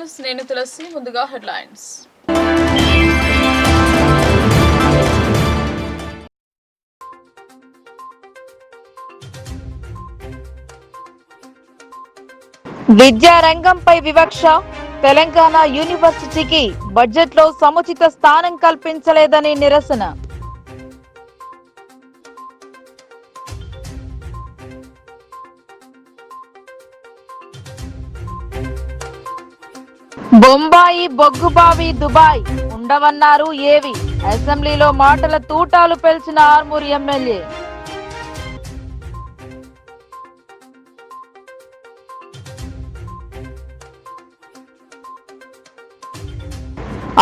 News నేను తులసి. ముందుగా headlines. విద్యారంగంపై వివక్ష, తెలంగాణ యూనివర్సిటీకి బడ్జెట్లో సముచిత స్థానం కల్పించలేదని నిరసన. బొంబాయి, బొగ్గుబావి, దుబాయ్ ఉండవన్నారు ఏవి. అసెంబ్లీలో మాటల తూటాలు పేల్చిన ఆర్మూర్ ఎమ్మెల్యే.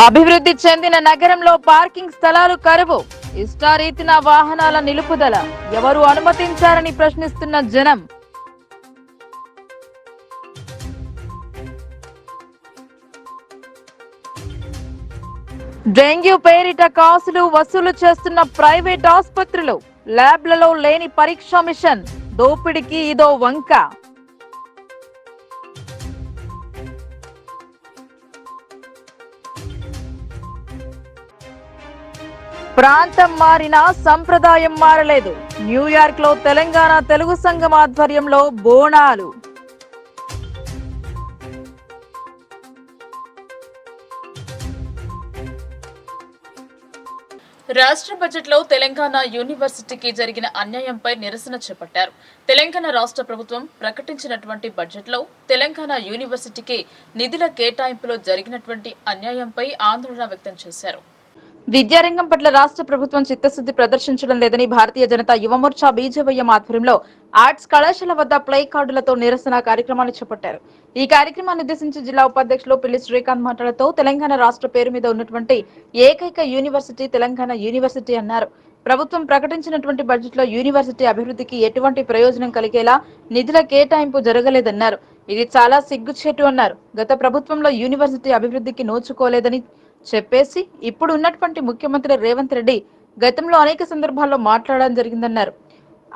అభివృద్ధి చెందిన నగరంలో పార్కింగ్ స్థలాలు కరువు, ఇష్టారీతిన వాహనాల నిలుపుదల, ఎవరు అనుమతించారని ప్రశ్నిస్తున్న జనం. డెంగ్యూ పేరిట కాసులు వసూలు చేస్తున్న ప్రైవేట్ ఆసుపత్రులు, ల్యాబ్లలో లేని పరీక్షా మిషన్, దోపిడీకి ఇదో వంక. ప్రాంతం మారినా సంప్రదాయం మారలేదు. న్యూయార్క్ లో తెలంగాణ తెలుగు సంఘం ఆధ్వర్యంలో బోనాలు. రాష్ట్ర బడ్జెట్లో తెలంగాణ యూనివర్సిటీకి జరిగిన అన్యాయంపై నిరసన చేపట్టారు. తెలంగాణ రాష్ట్ర ప్రభుత్వం ప్రకటించినటువంటి బడ్జెట్లో తెలంగాణ యూనివర్సిటీకి నిధుల కేటాయింపులో జరిగినటువంటి అన్యాయంపై ఆందోళన వ్యక్తం చేశారు. విద్యారంగం పట్ల రాష్ట్ర ప్రభుత్వం చిత్తశుద్ధి ప్రదర్శించడం లేదని భారతీయ జనతా యువమోర్చా బీజేవైఎం ఆధ్వర్యంలో ఆర్ట్స్ కళాశాల వద్ద ప్లే కార్డులతో నిరసన కార్యక్రమాన్ని చేపట్టారు. ఈ కార్యక్రమాన్ని ఉద్దేశించి జిల్లా ఉపాధ్యక్షులు పిల్లి శ్రీకాంత్ మాట్లాడుతూ తెలంగాణ రాష్ట్ర పేరు మీద ఉన్నటువంటి ఏకైక యూనివర్సిటీ తెలంగాణ యూనివర్సిటీ అన్నారు. ప్రభుత్వం ప్రకటించినటువంటి బడ్జెట్లో యూనివర్సిటీ అభివృద్ధికి ఎటువంటి ప్రయోజనం కలిగేలా నిధుల కేటాయింపు జరగలేదన్నారు. ఇది చాలా సిగ్గుచేటు అన్నారు. గత ప్రభుత్వంలో యూనివర్సిటీ అభివృద్ధికి నోచుకోలేదని చెప్పేసి ఇప్పుడు ఉన్నటువంటి ముఖ్యమంత్రి రేవంత్ రెడ్డి గతంలో అనేక సందర్భాల్లో మాట్లాడడం జరిగిందన్నారు.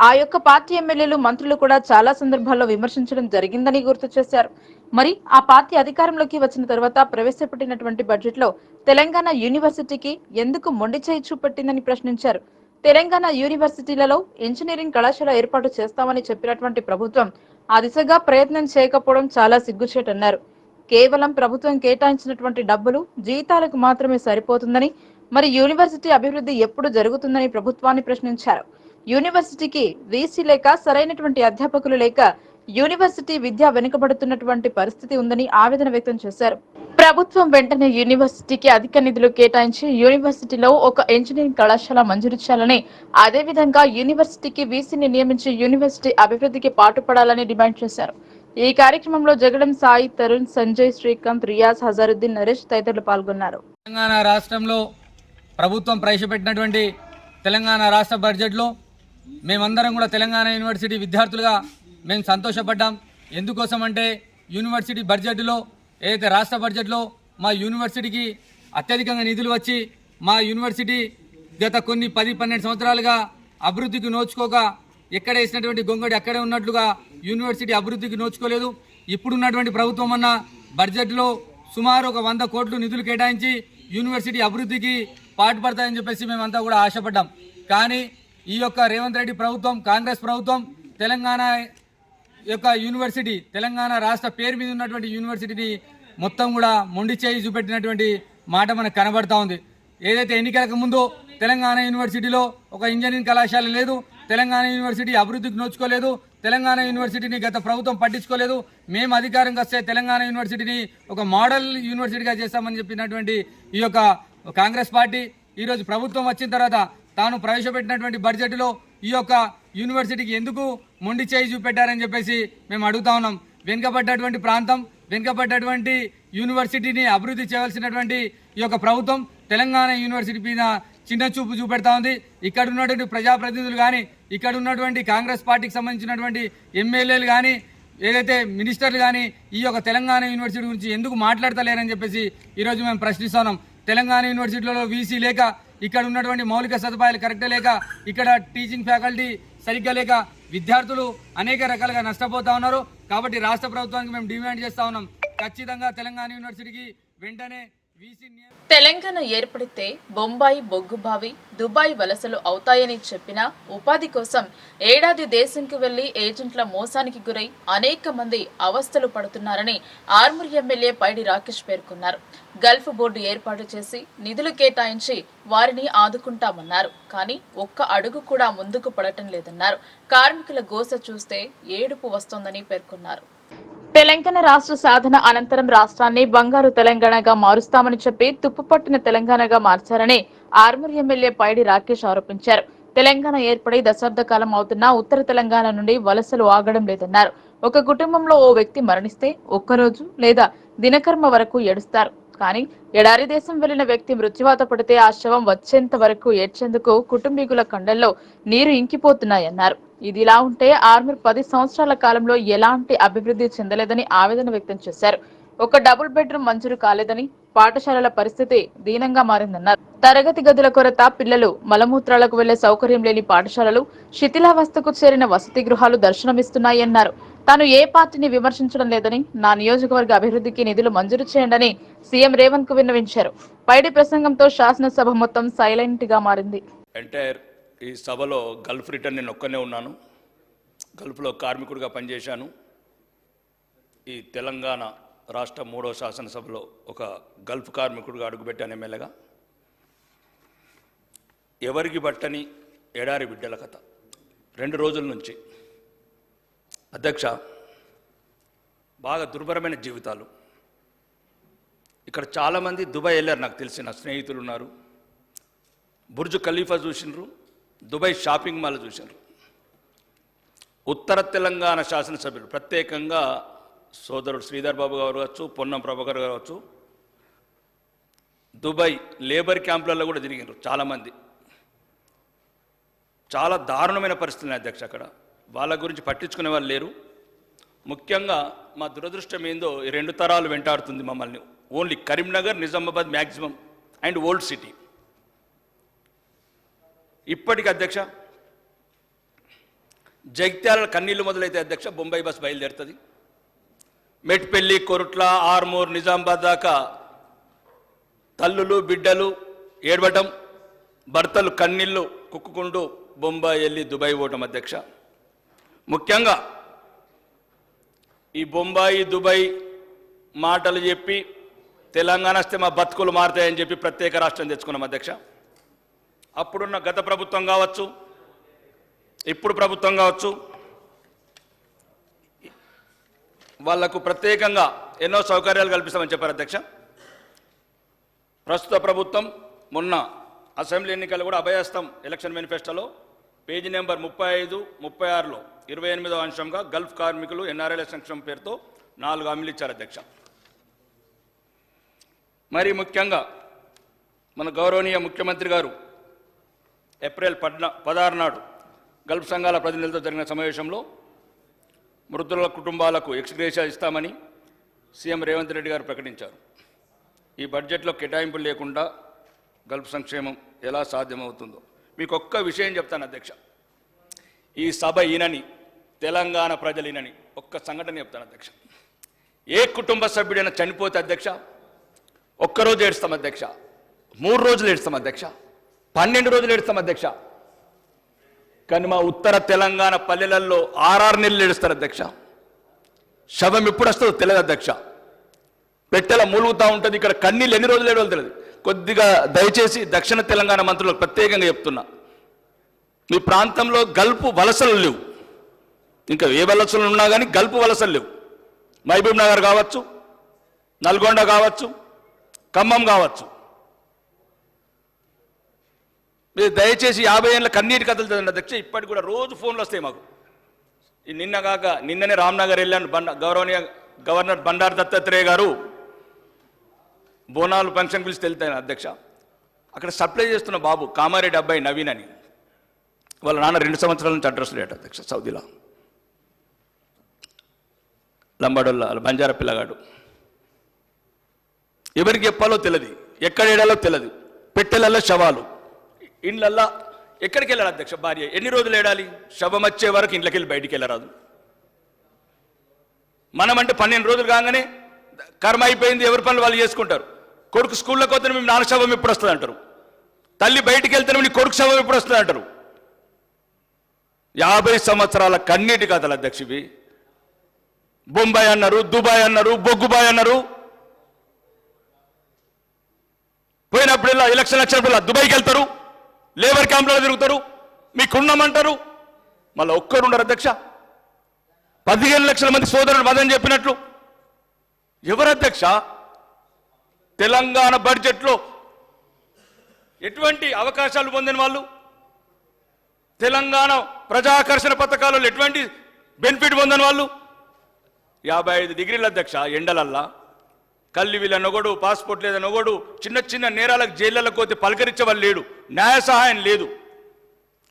ఆ యొక్క పార్టీ ఎమ్మెల్యేలు, మంత్రులు కూడా చాలా సందర్భాల్లో విమర్శించడం జరిగిందని గుర్తు చేశారు. మరి ఆ పార్టీ అధికారంలోకి వచ్చిన తర్వాత ప్రవేశపెట్టినటువంటి బడ్జెట్ లో తెలంగాణ యూనివర్సిటీకి ఎందుకు మొండి చేయి చూపెట్టిందని ప్రశ్నించారు. తెలంగాణ యూనివర్సిటీలలో ఇంజనీరింగ్ కళాశాల ఏర్పాటు చేస్తామని చెప్పినటువంటి ప్రభుత్వం ఆ దిశగా ప్రయత్నం చేయకపోవడం చాలా సిగ్గుచేటన్నారు. కేవలం ప్రభుత్వం కేటాయించినటువంటి డబ్బులు జీతాలకు మాత్రమే సరిపోతుందని, మరి యూనివర్సిటీ అభివృద్ధి ఎప్పుడు జరుగుతుందని ప్రభుత్వాన్ని ప్రశ్నించారు. యూనివర్సిటీకి వీసీ లేక, సరైనటువంటి అధ్యాపకులు లేక యూనివర్సిటీ విద్య వెనుకబడుతున్నటువంటి పరిస్థితి ఉందని ఆవేదన వ్యక్తం చేశారు. ప్రభుత్వం వెంటనే యూనివర్సిటీకి అధిక నిధులు కేటాయించి యూనివర్సిటీలో ఒక ఇంజనీరింగ్ కళాశాల మంజూరు చేయాలని, అదేవిధంగా యూనివర్సిటీకి వీసీని నియమించి యూనివర్సిటీ అభివృద్ధికి పాటుపడాలని డిమాండ్ చేశారు. ఈ కార్యక్రమంలో జగడం సాయి, తరుణ్, సంజయ్, శ్రీకాంత్, రియాజ్, హజారుద్దీన్, నరేష్ తదితరులు పాల్గొన్నారు. తెలంగాణ రాష్ట్రంలో ప్రభుత్వం ప్రవేశపెట్టినటువంటి తెలంగాణ రాష్ట్ర బడ్జెట్లో మేమందరం కూడా తెలంగాణ యూనివర్సిటీ విద్యార్థులుగా మేము సంతోషపడ్డాం. ఎందుకోసం అంటే యూనివర్సిటీ బడ్జెట్లో ఏదైతే రాష్ట్ర బడ్జెట్లో మా యూనివర్సిటీకి అత్యధికంగా నిధులు వచ్చి మా యూనివర్సిటీ గత కొన్ని 10-12 సంవత్సరాలుగా అభివృద్ధికి నోచుకోక ఎక్కడ వేసినటువంటి గొంగడి అక్కడే ఉన్నట్లుగా యూనివర్సిటీ అభివృద్ధికి నోచుకోలేదు. ఇప్పుడున్నటువంటి ప్రభుత్వం అన్న బడ్జెట్లో సుమారు ఒక 100 కోట్లు నిధులు కేటాయించి యూనివర్సిటీ అభివృద్ధికి పాటుపడతాయని చెప్పేసి మేమంతా కూడా ఆశపడ్డాం. కానీ ఈ యొక్క రేవంత్ రెడ్డి ప్రభుత్వం, కాంగ్రెస్ ప్రభుత్వం తెలంగాణ యొక్క యూనివర్సిటీ, తెలంగాణ రాష్ట్ర పేరు మీద ఉన్నటువంటి యూనివర్సిటీని మొత్తం కూడా మొండి చేయి చూపెట్టినటువంటి మాట మనకు కనబడతా ఉంది. ఏదైతే ఎన్నికలకు ముందు తెలంగాణ యూనివర్సిటీలో ఒక ఇంజనీరింగ్ కళాశాల లేదు, తెలంగాణ యూనివర్సిటీ అభివృద్ధికి నోచుకోలేదు, తెలంగాణ యూనివర్సిటీని గత ప్రభుత్వం పట్టించుకోలేదు, మేము అధికారంగా వస్తే తెలంగాణ యూనివర్సిటీని ఒక మోడల్ యూనివర్సిటీగా చేస్తామని చెప్పినటువంటి ఈ యొక్క కాంగ్రెస్ పార్టీ ఈరోజు ప్రభుత్వం వచ్చిన తర్వాత తాను ప్రవేశపెట్టినటువంటి బడ్జెట్లో ఈ యొక్క యూనివర్సిటీకి ఎందుకు మొండి చేయి చూపెట్టారని చెప్పేసి మేము అడుగుతా ఉన్నాం. వెనుకబడ్డటువంటి ప్రాంతం, వెనుకబడ్డటువంటి యూనివర్సిటీని అభివృద్ధి చేయవలసినటువంటి ఈ యొక్క ప్రభుత్వం తెలంగాణ యూనివర్సిటీ మీద చిన్న చూపు చూపెడతా ఉంది. ఇక్కడ ఉన్నటువంటి ప్రజాప్రతినిధులు కానీ, ఇక్కడ ఉన్నటువంటి కాంగ్రెస్ పార్టీకి సంబంధించినటువంటి ఎమ్మెల్యేలు కానీ, ఏదైతే మినిస్టర్లు కానీ ఈ యొక్క తెలంగాణ యూనివర్సిటీ గురించి ఎందుకు మాట్లాడతలేరని చెప్పేసి ఈరోజు మేము ప్రశ్నిస్తున్నాం. తెలంగాణ యూనివర్సిటీలో వీసీ లేక, ఇక్కడ ఉన్నటువంటి మౌలిక సదుపాయాలు కరెక్ట్ లేక, ఇక్కడ టీచింగ్ ఫ్యాకల్టీ సరిగ్గా లేక విద్యార్థులు అనేక రకాలుగా నష్టపోతా ఉన్నారు. కాబట్టి రాష్ట్ర ప్రభుత్వానికి మేము డిమాండ్ చేస్తూ ఉన్నాం, ఖచ్చితంగా తెలంగాణ యూనివర్సిటీకి వెంటనే తెలంగాణ ఏర్పడితే బొంబాయి బొగ్గుబావి దుబాయ్ వలసలు అవుతాయని చెప్పినా ఉపాధి కోసం ఏడాది దేశంకి వెళ్లి ఏజెంట్ల మోసానికి గురై అనేక మంది అవస్థలు పడుతున్నారని ఆర్మూర్ ఎమ్మెల్యే పైడి రాకేష్ పేర్కొన్నారు. గల్ఫ్ బోర్డు ఏర్పాటు చేసి నిధులు కేటాయించి వారిని ఆదుకుంటామన్నారు. కానీ ఒక్క అడుగు కూడా ముందుకు పడటం లేదన్నారు. కార్మికుల గోస చూస్తే ఏడుపు వస్తోందని పేర్కొన్నారు. తెలంగాణ రాష్ట్ర సాధన అనంతరం రాష్ట్రాన్ని బంగారు తెలంగాణగా మారుస్తామని చెప్పి తుప్పుపట్టిన తెలంగాణగా మార్చారని ఆర్మూర్ ఎమ్మెల్యే పైడి రాకేష్ ఆరోపించారు. తెలంగాణ ఏర్పడి దశాబ్ద కాలం అవుతున్నా ఉత్తర తెలంగాణ నుండి వలసలు ఆగడం లేదన్నారు. ఒక కుటుంబంలో ఓ వ్యక్తి మరణిస్తే ఒక్కరోజు లేదా దినకర్మ వరకు ఏడుస్తారు. కానీ ఎడారి దేశం వెళ్లిన వ్యక్తి మృత్యువాత పడితే ఆ శవం వచ్చేంత వరకు ఏడ్చేందుకు కుటుంబీకుల కండల్లో నీరు ఇంకిపోతున్నాయన్నారు. ఇదిలా ఉంటే ఆర్మూర్ 10 సంవత్సరాల కాలంలో ఎలాంటి అభివృద్ధి చెందలేదని ఆవేదన వ్యక్తం చేశారు. ఒక డబుల్ బెడ్రూమ్ మంజూరు కాలేదని, పాఠశాలల పరిస్థితి దీనంగా మారిందన్నారు. తరగతి గదుల కొరత, పిల్లలు మలమూత్రాలకు వెళ్లే సౌకర్యం లేని పాఠశాలలు, శిథిలావస్థకు చేరిన వసతి గృహాలు దర్శనమిస్తున్నాయన్నారు. తాను ఏ పార్టీని విమర్శించడం లేదని, నా నియోజకవర్గ అభివృద్ధికి నిధులు మంజూరు చేయండి సీఎం రేవంత్ కు విన్నవించారు. పైడి ప్రసంగంతో శాసనసభ మొత్తం సైలెంట్ గా మారింది. ఈ సభలో గల్ఫ్ రిటర్న్ నేను ఒక్కనే ఉన్నాను. గల్ఫ్లో కార్మికుడిగా పనిచేశాను. ఈ తెలంగాణ రాష్ట్ర 3వ శాసనసభలో ఒక గల్ఫ్ కార్మికుడిగా అడుగుపెట్టాను ఎమ్మెల్యేగా. ఎవరికి బట్టని ఎడారి బిడ్డల కథ 2 రోజుల నుంచి అధ్యక్ష, బాగా దుర్భరమైన జీవితాలు. ఇక్కడ చాలామంది దుబాయ్ వెళ్ళారు, నాకు తెలిసిన స్నేహితులు ఉన్నారు. బుర్జ్ ఖలీఫా చూసినారు, దుబాయ్ షాపింగ్ మాల్ చూశారు. ఉత్తర తెలంగాణ శాసనసభ్యులు ప్రత్యేకంగా సోదరుడు శ్రీధర్ బాబు గారు కావచ్చు, పొన్నం ప్రభాకర్ గారు కావచ్చు, దుబాయ్ లేబర్ క్యాంపులలో కూడా తిరిగినారు చాలామంది. చాలా దారుణమైన పరిస్థితులు అధ్యక్ష. అక్కడ వాళ్ళ గురించి పట్టించుకునే వాళ్ళు లేరు. ముఖ్యంగా మా దురదృష్టం ఏందో, ఈ 2 తరాలు వెంటాడుతుంది మమ్మల్ని. Only Karimnagar, Nizamabad maximum and old city. ఇప్పటికి అధ్యక్ష జగిత్యాల కన్నీళ్లు మొదలైతే అధ్యక్ష బొంబాయి బస్ బయలుదేరుతుంది. మెట్పల్లి, కొరుట్ల, ఆర్మూర్, నిజామాబాద్ దాకా తల్లులు బిడ్డలు ఏడవటం, భర్తలు కన్నీళ్లు కుక్కుకుంటూ బొంబాయి వెళ్ళి దుబాయ్ పోవటం అధ్యక్ష. ముఖ్యంగా ఈ బొంబాయి దుబాయ్ మాటలు చెప్పి తెలంగాణ వస్తే మా బతుకులు మారుతాయని చెప్పి ప్రత్యేక రాష్ట్రం తెచ్చుకున్నాం అధ్యక్ష. అప్పుడున్న గత ప్రభుత్వం కావచ్చు, ఇప్పుడు ప్రభుత్వం కావచ్చు, వాళ్లకు ప్రత్యేకంగా ఎన్నో సౌకర్యాలు కల్పిస్తామని చెప్పారు అధ్యక్ష. ప్రస్తుత ప్రభుత్వం మొన్న అసెంబ్లీ ఎన్నికలు కూడా అభయహస్తం ఎలక్షన్ మేనిఫెస్టోలో పేజీ నెంబర్ 35, 36లో 28వ అంశంగా గల్ఫ్ కార్మికులు ఎన్ఆర్ఐల సంక్షేమం పేరుతో 4 హామీలు ఇచ్చారు అధ్యక్ష. మరి ముఖ్యంగా మన గౌరవనీయ ముఖ్యమంత్రి గారు ఏప్రిల్ 16 నాడు గల్ఫ్ సంఘాల ప్రతినిధులతో జరిగిన సమావేశంలో మృతుల కుటుంబాలకు ఎక్స్గ్రేషియా ఇస్తామని సీఎం రేవంత్ రెడ్డి గారు ప్రకటించారు. ఈ బడ్జెట్లో కేటాయింపులు లేకుండా గల్ఫ్ సంక్షేమం ఎలా సాధ్యమవుతుందో మీకు ఒక్క విషయం చెప్తాను అధ్యక్ష. ఈ సభ ఈనని, తెలంగాణ ప్రజలు ఈనని ఒక్క సంఘటన చెప్తాను అధ్యక్ష. ఏ కుటుంబ సభ్యుడైనా చనిపోతే అధ్యక్ష ఒక్కరోజు ఏడుస్తాం అధ్యక్ష, 3 రోజులు ఏడుస్తాం అధ్యక్ష, 12 రోజులు ఏడుస్తాం అధ్యక్ష. కానీ మా ఉత్తర తెలంగాణ పల్లెలలో 6 నెలలు ఏడుస్తారు అధ్యక్ష. శవం ఎప్పుడు వస్తుందో తెలియదు అధ్యక్ష. పెట్టెల మూలుగుతూ ఉంటుంది. ఇక్కడ కన్నీళ్ళు ఎన్ని రోజులు ఏడవో తెలియదు. కొద్దిగా దయచేసి దక్షిణ తెలంగాణ మంత్రులకు ప్రత్యేకంగా చెప్తున్నా, మీ ప్రాంతంలో గల్పు వలసలు లేవు. ఇంకా ఏ వలసలు ఉన్నా కానీ గల్పు వలసలు లేవు. మహబూబ్ నగర్ కావచ్చు, నల్గొండ కావచ్చు, ఖమ్మం కావచ్చు. మీరు దయచేసి 50 ఏళ్ళ కన్నీటి కథలు చదివిన అధ్యక్ష. ఇప్పటికి కూడా రోజు ఫోన్లు వస్తాయి మాకు. నిన్ననే రామ్నగర్ వెళ్ళాను. గౌరవనీయ గవర్నర్ బండారు దత్తాత్రేయ గారు బోనాలు ఫంక్షన్ పిలిచి వెళ్తాను అధ్యక్ష. అక్కడ సప్లై చేస్తున్న బాబు కామారెడ్డి అబ్బాయి నవీన్ అని, వాళ్ళ నాన్న 2 సంవత్సరాల నుంచి అడ్రస్ లేట అధ్యక్ష. సౌదీలో లంబాడోళ్ళ బంజారా పిల్లగాడు. ఎవరికి చెప్పాలో తెలియదు, ఎక్కడ ఏడాలో తెలియదు. పెట్టెలలో శవాలు, ఇండ్లల్లా ఎక్కడికి వెళ్ళాలి అధ్యక్ష? భార్య ఎన్ని రోజులు ఏడాలి? శవం వచ్చే వరకు ఇంట్లోకి వెళ్ళి బయటికి వెళ్ళరాదు. మనమంటే 12 రోజులు కాగానే కర్మ అయిపోయింది, ఎవరి పనులు వాళ్ళు చేసుకుంటారు. కొడుకు స్కూల్లోకి వస్తే మేము నాన్న శవం ఎప్పుడు వస్తుంది అంటారు. తల్లి బయటికి వెళ్తేనే నీ కొడుకు శవం ఎప్పుడు వస్తుంది అంటారు. 50 సంవత్సరాల కన్నీటి కథలు అధ్యక్ష ఇవి. బొంబాయి అన్నారు, దుబాయ్ అన్నారు, బొగ్గుబాయ్ అన్నారు. పోయినప్పుడల్లా ఎలక్షన్ వచ్చినప్పుడు దుబాయ్కి వెళ్తారు, లేబర్ క్యాంపులో తిరుగుతారు, మీకున్నామంటారు. మళ్ళీ ఒక్కరుండరు అధ్యక్ష. 15 లక్షల మంది సోదరులు మదని చెప్పినట్లు ఎవరు అధ్యక్ష? తెలంగాణ బడ్జెట్లో ఎటువంటి అవకాశాలు పొందిన వాళ్ళు, తెలంగాణ ప్రజాకర్షణ పథకాలలో ఎటువంటి బెనిఫిట్ పొందిన వాళ్ళు 55 డిగ్రీల అధ్యక్ష ఎండలల్లా కల్లి వీళ్ళ నొగడు, పాస్పోర్ట్ లేదా నొగడు, చిన్న చిన్న నేరాలకు జైళ్ళకు పోతే పలకరించే వాళ్ళు లేడు, న్యాయ సహాయం లేదు.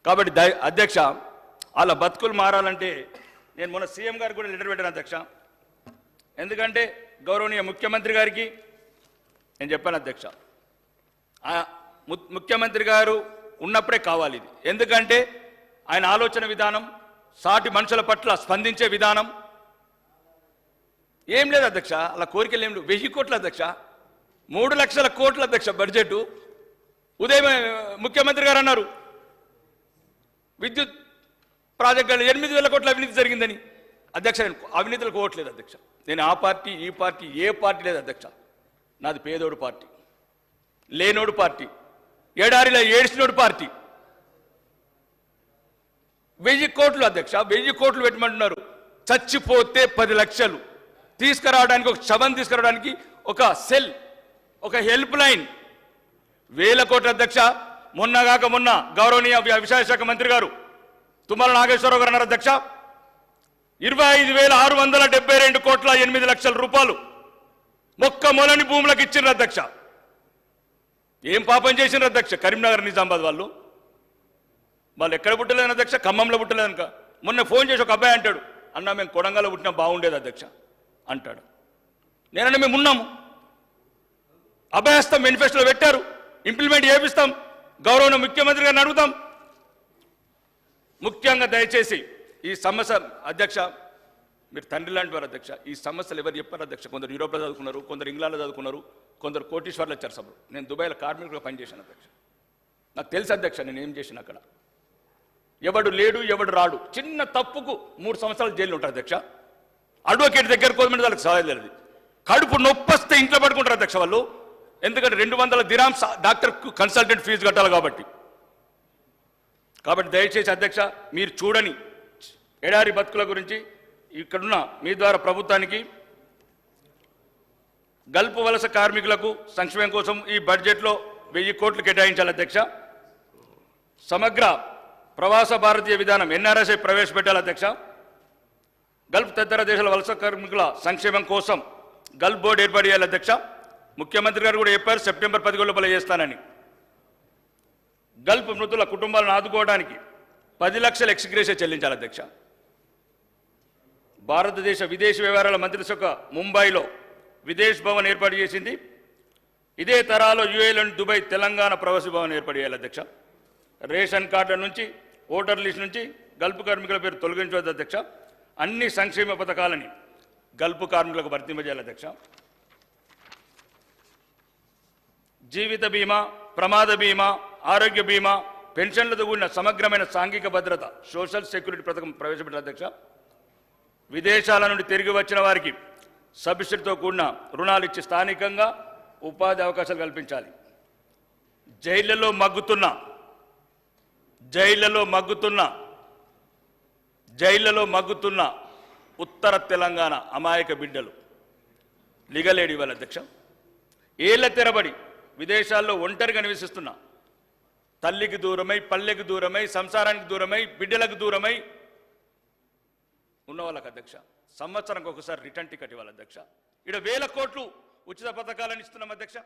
కాబట్టి అధ్యక్ష వాళ్ళ బతుకులు మారాలంటే నేను మొన్న సీఎం గారికి కూడా లెటర్ పెట్టాను అధ్యక్ష. ఎందుకంటే గౌరవనీయ ముఖ్యమంత్రి గారికి నేను చెప్పాను అధ్యక్ష, ముఖ్యమంత్రి గారు ఉన్నప్పుడే కావాలి ఇది. ఎందుకంటే ఆయన ఆలోచన విధానం, సాటి మనుషుల పట్ల స్పందించే విధానం ఏం లేదు అధ్యక్ష. అలా కోరికలు ఏం లేవు. 1000 కోట్ల అధ్యక్ష, 3 లక్షల కోట్ల అధ్యక్ష బడ్జెట్. ఉదయం ముఖ్యమంత్రి గారు అన్నారు విద్యుత్ ప్రాజెక్టులు 8,000 కోట్ల అవినీతి జరిగిందని. అధ్యక్ష నేను అవినీతిలకు ఓట్లేదు అధ్యక్ష. నేను ఆ పార్టీ ఈ పార్టీ ఏ పార్టీ లేదు అధ్యక్ష. నాది పేదోడు పార్టీ, లేనోడు పార్టీ, ఏడారిలో ఏడ్చినోడు పార్టీ. 1000 కోట్లు అధ్యక్ష, 1000 కోట్లు పెట్టమంటున్నారు. చచ్చిపోతే 10 లక్షలు తీసుకురావడానికి, ఒక శవం తీసుకురావడానికి ఒక సెల్, ఒక హెల్ప్ లైన్ 1000 కోట్ల అధ్యక్ష. మొన్న గౌరవనీయ వ్యవసాయ శాఖ మంత్రి గారు తుమ్మల నాగేశ్వరరావు గారు అన్నారు అధ్యక్ష, 25,672 కోట్ల 8 లక్షల రూపాయలు మొక్క మొలని భూములకు ఇచ్చిండ్రు అధ్యక్ష. ఏం పాపం చేసిండ్రు అధ్యక్ష? కరీంనగర్ నిజామాబాద్ వాళ్ళు ఎక్కడ పుట్టలేదని అధ్యక్ష, ఖమ్మంలో పుట్టలేదనుక. మొన్న ఫోన్ చేసి ఒక అబ్బాయి అంటాడు, అన్న మేము కొడంగల్లో పుట్టినా బాగుండేది అధ్యక్ష అంటాడు. నేనన్నా మేము ఉన్నాము, అభయస్తాం మేనిఫెస్టోలో పెట్టారు, ఇంప్లిమెంట్ చేపిస్తాం, గౌరవ ముఖ్యమంత్రి గారిని అడుగుతాం. ముఖ్యంగా దయచేసి ఈ సమస్య అధ్యక్ష, మీరు తండ్రి లాంటి వారు అధ్యక్ష. ఈ సమస్యలు ఎవరు చెప్పారు అధ్యక్ష? కొందరు యూరోప్లో చదువుకున్నారు, కొందరు ఇంగ్లాండ్లో చదువుకున్నారు, కొందరు కోటీశ్వర్లు వచ్చారు సభలు. నేను దుబాయ్లో కార్మికులుగా పనిచేశాను అధ్యక్ష. నాకు తెలుసు అధ్యక్ష నేను ఏం చేసిన అక్కడ. ఎవడు లేడు, ఎవడు రాడు, చిన్న తప్పుకు 3 సంవత్సరాలు జైలు ఉంటారు అధ్యక్ష. అడ్వకేట్ దగ్గర కోదమంటే వాళ్ళకి సహాయం లేదు. కడుపు నొప్పొస్తే ఇంట్లో పడుకుంటారు అధ్యక్ష వాళ్ళు. ఎందుకంటే 200 దిరామ్స్ డాక్టర్కు కన్సల్టెంట్ ఫీజు కట్టాలి కాబట్టి. దయచేసి అధ్యక్ష మీరు చూడని ఎడారి బతుకుల గురించి ఇక్కడున్న మీ ద్వారా ప్రభుత్వానికి గల్ఫ్ వలస కార్మికులకు సంక్షేమం కోసం ఈ బడ్జెట్లో 1000 కోట్లు కేటాయించాలి అధ్యక్ష. సమగ్ర ప్రవాస భారతీయ విధానం NRSI ప్రవేశపెట్టాలి అధ్యక్ష. గల్ఫ్ తదితర దేశాల వలస కార్మికుల సంక్షేమం కోసం గల్ఫ్ బోర్డు ఏర్పాటు చేయాలి అధ్యక్ష. ముఖ్యమంత్రి గారు కూడా చెప్పారు సెప్టెంబర్ 11 లోపల చేస్తానని. గల్ఫ్ మృతుల కుటుంబాలను ఆదుకోవడానికి 10 లక్షల ఎక్స్గ్రేషియా చెల్లించాలి అధ్యక్ష. భారతదేశ విదేశీ వ్యవహారాల మంత్రిత్వ శాఖ ముంబైలో విదేశ్ భవన్ ఏర్పాటు చేసింది. ఇదే తరాలో UAEలోని దుబాయ్ తెలంగాణ ప్రవాసీ భవన్ ఏర్పాటు చేయాలి అధ్యక్ష. రేషన్ కార్డుల నుంచి, ఓటర్ లిస్ట్ నుంచి గల్ఫ్ కార్మికుల పేరు తొలగించవద్దు అధ్యక్ష. అన్ని సంక్షేమ పథకాలని గల్ఫ్ కార్మికులకు వర్తింపజేయాలి అధ్యక్ష. జీవిత బీమా, ప్రమాద బీమా, ఆరోగ్య బీమా, పెన్షన్లతో కూడిన సమగ్రమైన సాంఘిక భద్రత సోషల్ సెక్యూరిటీ పథకం ప్రవేశపెట్టాలి అధ్యక్ష. విదేశాల నుండి తిరిగి వచ్చిన వారికి సబ్సిడీతో కూడిన రుణాలు ఇచ్చి స్థానికంగా ఉపాధి అవకాశాలు కల్పించాలి. జైళ్లలో మగ్గుతున్న ఉత్తర తెలంగాణ అమాయక బిడ్డలు లీగల్ ఎయిడ్ ఇవ్వాలి అధ్యక్ష. ఏళ్ల తెరబడి విదేశాల్లో ఒంటరిగా నివసిస్తున్న తల్లికి దూరమై, పల్లెకి దూరమై, సంసారానికి దూరమై, బిడ్డలకు దూరమై ఉన్న వాళ్ళకి అధ్యక్ష సంవత్సరానికి ఒకసారి రిటర్న్ టికెట్ ఇవ్వాలి అధ్యక్ష. ఇక్కడ 1000 కోట్లు ఉచిత పథకాలను ఇస్తున్నాం అధ్యక్ష.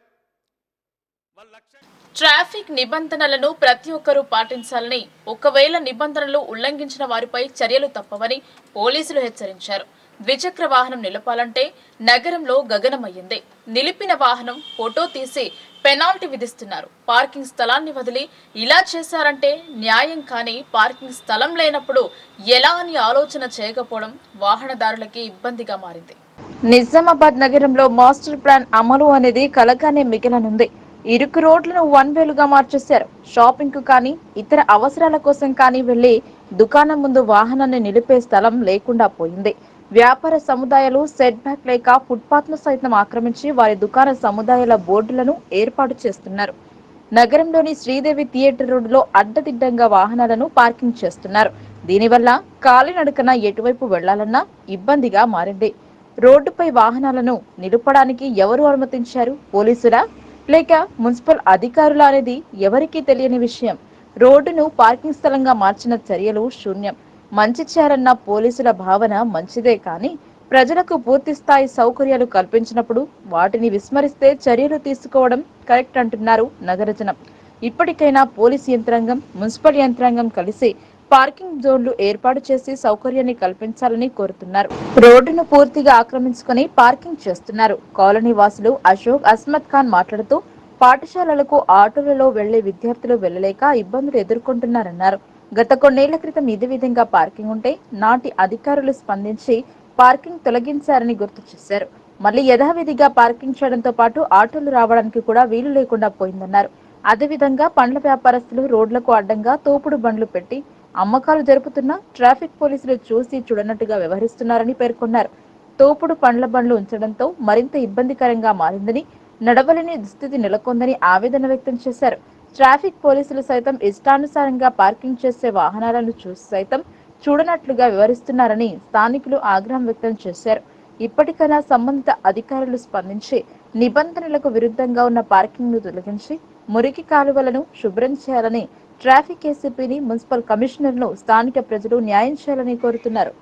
ట్రాఫిక్ నిబంధనలను ప్రతి ఒక్కరూ పాటించాలని, ఒకవేళ నిబంధనలు ఉల్లంఘించిన వారిపై చర్యలు తప్పవని పోలీసులు హెచ్చరించారు. ద్విచక్ర వాహనం నిలపాలంటే నగరంలో గగనమయ్యింది. నిలిపిన వాహనం ఫోటో తీసి పెనాల్టీ విధిస్తున్నారు. పార్కింగ్ స్థలాన్ని వదిలి ఇలా చేశారంటే న్యాయం, కానీ పార్కింగ్ స్థలం లేనప్పుడు ఎలా అని ఆలోచన చేయకపోవడం వాహనదారులకి ఇబ్బందిగా మారింది. నిజామాబాద్ నగరంలో మాస్టర్ ప్లాన్ అమలు అనేది కలగానే మిగిలనుంది. ఇరుకు రోడ్లను వన్ వేలుగా మార్చేశారు. షాపింగ్ కు కానీ ఇతర అవసరాల కోసం కానీ వెళ్లి దుకాణం ముందు వాహనాన్ని నిలిపే స్థలం లేకుండా పోయింది. వ్యాపార సముదాయాలు సెట్ బ్యాక్ లేక ఫుట్పాత్ ను సైతం ఆక్రమించి వారి దుకాణ సముదాయాల బోర్డులను ఏర్పాటు చేస్తున్నారు. నగరంలోని శ్రీదేవి థియేటర్ రోడ్డులో అడ్డదిడ్డంగా వాహనాలను పార్కింగ్ చేస్తున్నారు. దీనివల్ల కాలినడకన ఎటువైపు వెళ్లాలన్నా ఇబ్బందిగా మారింది. రోడ్డుపై వాహనాలను నిలుపడానికి ఎవరు అనుమతించారు? పోలీసులా లేక మున్సిపల్ అధికారులా అనేది ఎవరికీ తెలియని విషయం. రోడ్డును పార్కింగ్ స్థలంగా మార్చిన చర్యలు శూన్యం. మంచి చేయాలన్న పోలీసుల భావన మంచిదే కానీ ప్రజలకు పూర్తి స్థాయి సౌకర్యాలు కల్పించినప్పుడు వాటిని విస్మరిస్తే చర్యలు తీసుకోవడం కరెక్ట్ అంటున్నారు నగర జనం. ఇప్పటికైనా పోలీసు యంత్రాంగం, మున్సిపల్ యంత్రాంగం కలిసి పార్కింగ్ జోన్లు ఏర్పాటు చేసి సౌకర్యాన్ని కల్పించాలని కోరుతున్నారు. రోడ్డును పూర్తిగా ఆక్రమించుకుని పార్కింగ్ చేస్తున్నారు. కాలనీ వాసులు అశోక్, అస్మత్ ఖాన్ మాట్లాడుతూ పాఠశాలలకు ఆటోలలో వెళ్లే విద్యార్థులు వెళ్లలేక ఇబ్బందులు ఎదుర్కొంటున్నారన్నారు. గత కొన్నేళ్ల క్రితం ఇదే విధంగా పార్కింగ్ ఉంటే నాటి అధికారులు స్పందించి పార్కింగ్ తొలగించారని గుర్తు చేశారు. మళ్లీ యథావిధిగా పార్కింగ్ చేయడంతో పాటు ఆటోలు రావడానికి కూడా వీలు లేకుండా పోయిందన్నారు. అదేవిధంగా పండ్ల వ్యాపారస్తులు రోడ్లకు అడ్డంగా తోపుడు బండ్లు పెట్టి అమ్మకాలు జరుపుతున్నా ట్రాఫిక్ పోలీసులు చూసి చూడనట్టుగా వ్యవహరిస్తున్నారని పేర్కొన్నారు. తోపుడు పండ్ల బండ్లు ఉంచడంతో మరింత ఇబ్బందికరంగా మారిందని, నడవలేని దుస్థితి నెలకొందని ఆవేదన వ్యక్తం చేశారు. ట్రాఫిక్ పోలీసులు సైతం ఇష్టానుసారంగా పార్కింగ్ చేసే వాహనాలను చూసి సైతం చూడనట్లుగా వ్యవహరిస్తున్నారని స్థానికులు ఆగ్రహం వ్యక్తం చేశారు. ఇప్పటికైనా సంబంధిత అధికారులు స్పందించి నిబంధనలకు విరుద్ధంగా ఉన్న పార్కింగ్ ను తొలగించి మురికి కాలువలను శుభ్రం చేయాలని ట్రాఫిక్ ఏసీపీని, మున్సిపల్ కమిషనర్ ను స్థానిక ప్రజలు న్యాయం చేయాలని కోరుతున్నారు.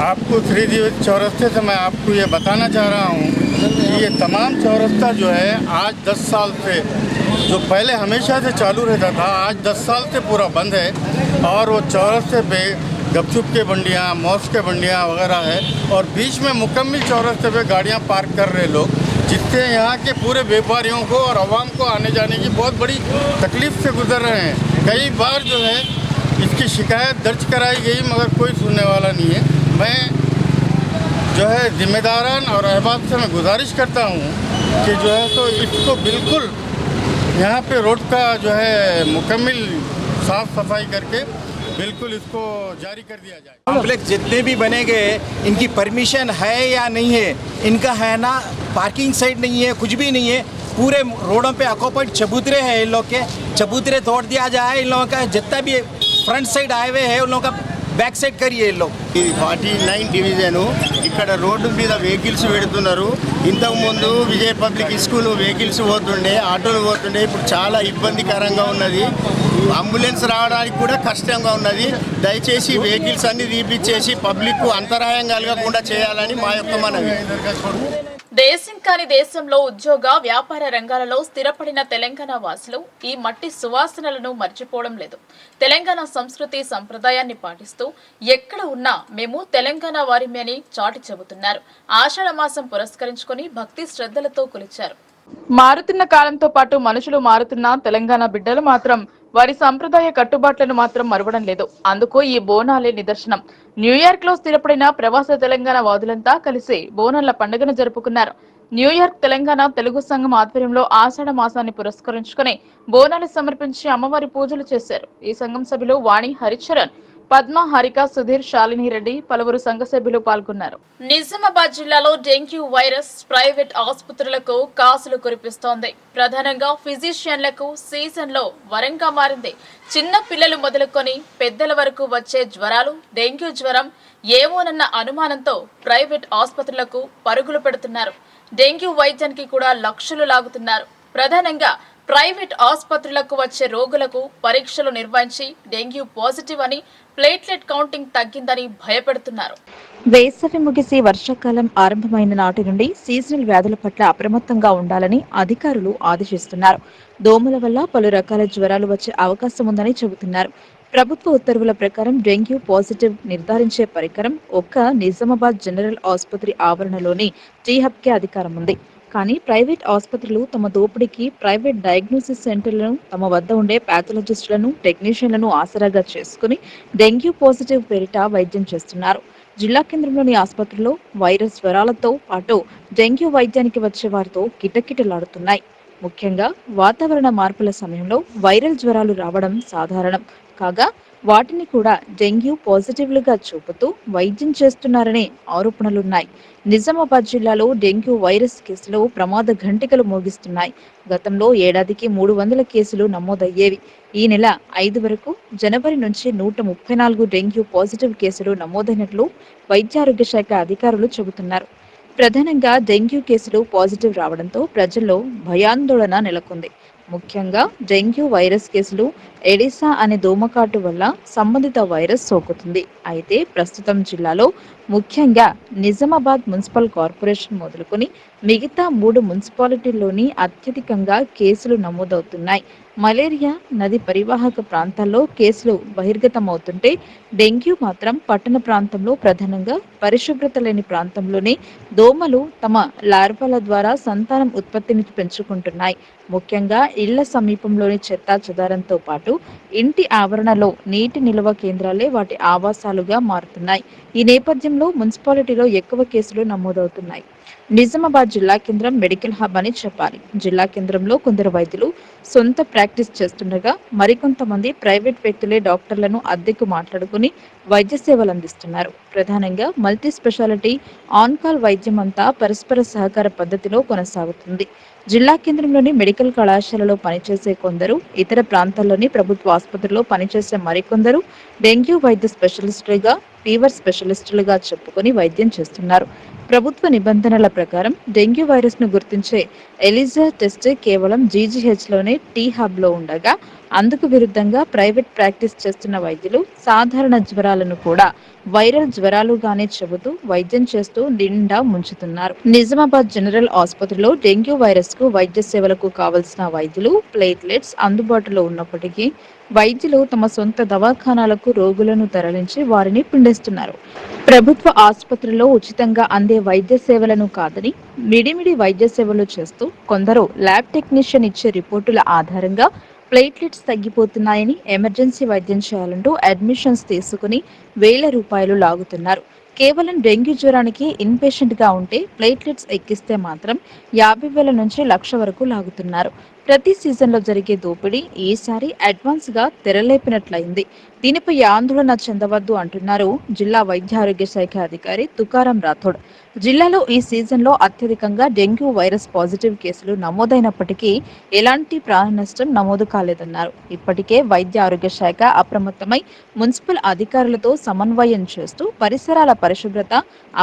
आपको श्रीदेवी चौरस्ते से मैं आपको ये बताना चाह रहा हूँ कि ये तमाम चौरस्ता जो है आज 10 साल से, जो पहले हमेशा से चालू रहता था, आज 10 साल से पूरा बंद है। और वो चौरस्ते पे गपचुप के बंडियाँ, मौस के बंडियाँ वगैरह है और बीच में मुकम्मल चौरस्ते पे गाड़ियाँ पार्क कर रहे लोग, जिससे यहाँ के पूरे व्यापारियों को और आवाम को आने जाने की बहुत बड़ी तकलीफ से गुजर रहे हैं। कई बार जो है इसकी शिकायत दर्ज कराई गई मगर कोई सुनने वाला नहीं है। मैं जो है जिम्मेदारान और अहबाब से मैं गुजारिश करता हूँ कि जो है तो इसको बिल्कुल यहाँ पे रोड का जो है मुकम्मल साफ सफाई करके बिल्कुल इसको जारी कर दिया जाए। कॉम्प्लेक्स जितने भी बने गए इनकी परमिशन है या नहीं है, इनका है ना, पार्किंग साइड नहीं है, कुछ भी नहीं है। पूरे रोडों पे अकोपेट चबूतरे हैं, इन लोग के चबूतरे तोड़ दिया जाए। इन लोगों का जितना भी फ्रंट साइड हाईवे है उन लोगों का బ్యాక్ సైడ్ కరియే ఇల్లు. 49 డివిజను ఇక్కడ రోడ్డు మీద వెహికల్స్ పెడుతున్నారు. ఇంతకుముందు విజయ పబ్లిక్ స్కూల్ వెహికల్స్ పోతుండే, ఆటోలు పోతుండే. ఇప్పుడు చాలా ఇబ్బందికరంగా ఉన్నది. అంబులెన్స్ రావడానికి కూడా కష్టంగా ఉన్నది. దయచేసి వెహికల్స్ అన్ని తీపిచ్చేసి పబ్లిక్ అంతరాయం కలగకుండా చేయాలని మా యొక్క మనవి. దేశం కాని దేశంలో ఉద్యోగ వ్యాపార రంగాలలో స్థిరపడిన తెలంగాణ వాసులు ఈ మట్టి సువాసనలను మర్చిపోవడం లేదు. తెలంగాణ సంస్కృతి సంప్రదాయాన్ని పాటిస్తూ ఎక్కడ ఉన్నా మేము తెలంగాణ వారిమే అని చాటి చెబుతున్నారు. ఆషాఢ మాసం పురస్కరించుకుని భక్తి శ్రద్ధలతో కొలిచారు. మారుతున్న కాలంతో పాటు మనుషులు మారుతున్న తెలంగాణ బిడ్డలు మాత్రం వారి సంప్రదాయ కట్టుబాట్లను మాత్రం మరవడం లేదు. అందుకు ఈ బోనాలే నిదర్శనం. న్యూయార్క్ లో స్థిరపడిన ప్రవాస తెలంగాణ వాదులంతా కలిసి బోనాల పండుగను జరుపుకున్నారు. న్యూయార్క్ తెలంగాణ తెలుగు సంఘం ఆధ్వర్యంలో ఆషాఢ మాసాన్ని పురస్కరించుకుని బోనాలు సమర్పించి అమ్మవారి పూజలు చేశారు. ఈ సంఘం సభ్యులు వాణి, హరిచరణ్, పద్మ, హారిక, సుధీర్, శాలిని రెడ్డి, పలువురు సంఘ సభ్యులు పాల్గొన్నారు. నిజామాబాద్ జిల్లాలో డెంగ్యూ వైరస్ ప్రైవేట్ ఆసుపత్రులకు కాసులు కురిపిస్తోంది. ప్రధానంగా ఫిజిషియన్లకు సీజన్ లో వరంగా మారింది. చిన్న పిల్లలు మొదలుకొని పెద్దల వరకు వచ్చే జ్వరాలు, డెంగ్యూ జ్వరం ఏమోనన్న అనుమానంతో ప్రైవేట్ ఆసుపత్రులకు పరుగులు పెడుతున్నారు. డెంగ్యూ వైద్యానికి కూడా లక్షలు లాగుతున్నారు. ప్రధానంగా ప్రైవేట్ ఆసుపత్రులకు వచ్చే రోగులకు పరీక్షలు నిర్వహించి డెంగ్యూ పాజిటివ్ అని, ప్లేట్లెట్ కౌంటింగ్ తగ్గిందని భయపెడుతున్నారు. వేసవి ముగిసి వర్షాకాలం ఆరంభమైన నాటి నుండి సీజనల్ వ్యాధుల పట్ల అప్రమత్తంగా ఉండాలని అధికారులు ఆదేశిస్తున్నారు. దోమల వల్ల పలు రకాల జ్వరాలు వచ్చే అవకాశం ఉందని చెబుతున్నారు. ప్రభుత్వ ఉత్తర్వుల ప్రకారం డెంగ్యూ పాజిటివ్ నిర్ధారించే పరికరం ఒక్క నిజామాబాద్ జనరల్ ఆసుపత్రి ఆవరణలోని టీహబ్కే అధికారం ఉంది. కానీ ప్రైవేట్ ఆసుపత్రులు తమ దోపిడీకి ప్రైవేట్ డయాగ్నోసిస్ సెంటర్లను, తమ వద్ద ఉండే పాథాలజిస్టులను, టెక్నీషియన్లను ఆసరాగా చేసుకుని డెంగ్యూ పాజిటివ్ పేరిట వైద్యం చేస్తున్నారు. జిల్లా కేంద్రంలోని ఆసుపత్రిలో వైరస్ జ్వరాలతో పాటు డెంగ్యూ వైద్యానికి వచ్చే వారితో కిటకిటలాడుతున్నాయి. ముఖ్యంగా వాతావరణ మార్పుల సమయంలో వైరల్ జ్వరాలు రావడం సాధారణం కాగా వాటిని కూడా డెంగ్యూ పాజిటివ్లుగా చూపుతూ వైద్యం చేస్తున్నారనే ఆరోపణలున్నాయి. నిజామాబాద్ జిల్లాలో డెంగ్యూ వైరస్ కేసులు ప్రమాద ఘంటికలు మోగిస్తున్నాయి. గతంలో ఏడాదికి 300 కేసులు నమోదయ్యేవి. ఈ నెల 5 వరకు జనవరి నుంచి 134 డెంగ్యూ పాజిటివ్ కేసులు నమోదైనట్లు వైద్యారోగ్య శాఖ అధికారులు చెబుతున్నారు. ప్రధానంగా డెంగ్యూ కేసులు పాజిటివ్ రావడంతో ప్రజల్లో భయాందోళన నెలకొంది. ముఖ్యంగా డెంగ్యూ వైరస్ కేసులు ఎడిసా అనే దోమకాటు వల్ల సంబంధిత వైరస్ సోకుతుంది. అయితే ప్రస్తుతం జిల్లాలో ముఖ్యంగా నిజామాబాద్ మున్సిపల్ కార్పొరేషన్ మొదలుకొని మిగతా 3 మున్సిపాలిటీల్లోని అత్యధికంగా కేసులు నమోదవుతున్నాయి. మలేరియా నది పరివాహక ప్రాంతాల్లో కేసులు బహిర్గతమవుతుంటే డెంగ్యూ మాత్రం పట్టణ ప్రాంతంలో ప్రధానంగా పరిశుభ్రత లేని ప్రాంతంలోనే దోమలు తమ లార్వాల ద్వారా సంతానం ఉత్పత్తిని పెంచుకుంటున్నాయి. ముఖ్యంగా ఇళ్ల సమీపంలోని చెత్తా చెదారంతో పాటు ఇంటి ఆవరణలో నీటి నిల్వ కేంద్రాలే వాటి ఆవాసాలుగా మారుతున్నాయి. ఈ నేపథ్యంలో మున్సిపాలిటీలో ఎక్కువ కేసులు నమోదవుతున్నాయి. నిజామాబాద్ జిల్లా కేంద్రం మెడికల్ హబ్ అని చెప్పాలి. జిల్లా కేంద్రంలో కొందరు వైద్యులు సొంత ప్రాక్టీస్ చేస్తుండగా మరికొంతమంది ప్రైవేట్ వ్యక్తులే డాక్టర్లను అద్దెకు మాట్లాడుకుని వైద్య సేవలు అందిస్తున్నారు. ప్రధానంగా మల్టీ స్పెషాలిటీ ఆన్ కాల్ వైద్యం అంతా పరస్పర సహకార పద్ధతిలో కొనసాగుతుంది. జిల్లా కేంద్రంలోని మెడికల్ కళాశాలలో పనిచేసే కొందరు, ఇతర ప్రాంతాల్లోని ప్రభుత్వ ఆసుపత్రిలో పనిచేసే మరికొందరు డెంగ్యూ వైద్య స్పెషలిస్టులుగా, ఫీవర్ స్పెషలిస్టులుగా చెప్పుకొని వైద్యం చేస్తున్నారు. ప్రభుత్వ నిబంధనల ప్రకారం డెంగ్యూ వైరస్ ను గుర్తించే ఎలిజా టెస్ట్ కేవలం జీజీహెచ్లోనే టీ హబ్ లో ఉండగా అందుకు విరుద్ధంగా ప్రైవేట్ ప్రాక్టీస్ చేస్తున్న వైద్యులు సాధారణ జ్వరాలను కూడా వైరల్ జ్వరాలుగానే చెబుతూ వైద్యం చేస్తూ నిండా ముంచుతున్నారు. నిజామాబాద్ జనరల్ ఆసుపత్రిలో డెంగ్యూ వైరస్ కు వైద్య సేవలకు కావలసిన వైద్యులు, ప్లేట్లెట్స్ అందుబాటులో ఉన్నప్పటికీ వైద్యులు తమ సొంత దవాఖానాలకు రోగులను తరలించి వారిని పిండిస్తున్నారు. ప్రభుత్వ ఆసుపత్రిలో ఉచితంగా అందే వైద్య సేవలను కాదని మిడిమిడి వైద్య సేవలు చేస్తూ కొందరు ల్యాబ్ టెక్నీషియన్ ఇచ్చే రిపోర్టుల ఆధారంగా ప్లేట్లెట్స్ తగ్గిపోతున్నాయని ఎమర్జెన్సీ వైద్యం చేయాలంటూ అడ్మిషన్స్ తీసుకుని వేల రూపాయలు లాగుతున్నారు. కేవలం డెంగ్యూ జ్వరానికి ఇన్ పేషెంట్ గా ఉంటే ప్లేట్లెట్స్ ఎక్కిస్తే మాత్రం 50,000 నుంచి 1,00,000 వరకు లాగుతున్నారు. ప్రతి సీజన్లో జరిగే దోపిడీ ఈసారి అడ్వాన్స్ గా తెరలేపినట్లయింది. దీనిపై ఆందోళన చెందవద్దు అంటున్నారు జిల్లా వైద్యారోగ్య శాఖ అధికారి తుకారాం రాథోడ్. జిల్లాలో ఈ సీజన్లో అత్యధికంగా డెంగ్యూ వైరస్ పాజిటివ్ కేసులు నమోదైనప్పటికీ ఎలాంటి ప్రాణ నష్టం నమోదు కాలేదన్నారు. ఇప్పటికే వైద్య ఆరోగ్య శాఖ అప్రమత్తమై మున్సిపల్ అధికారులతో సమన్వయం చేస్తూ పరిసరాల పరిశుభ్రత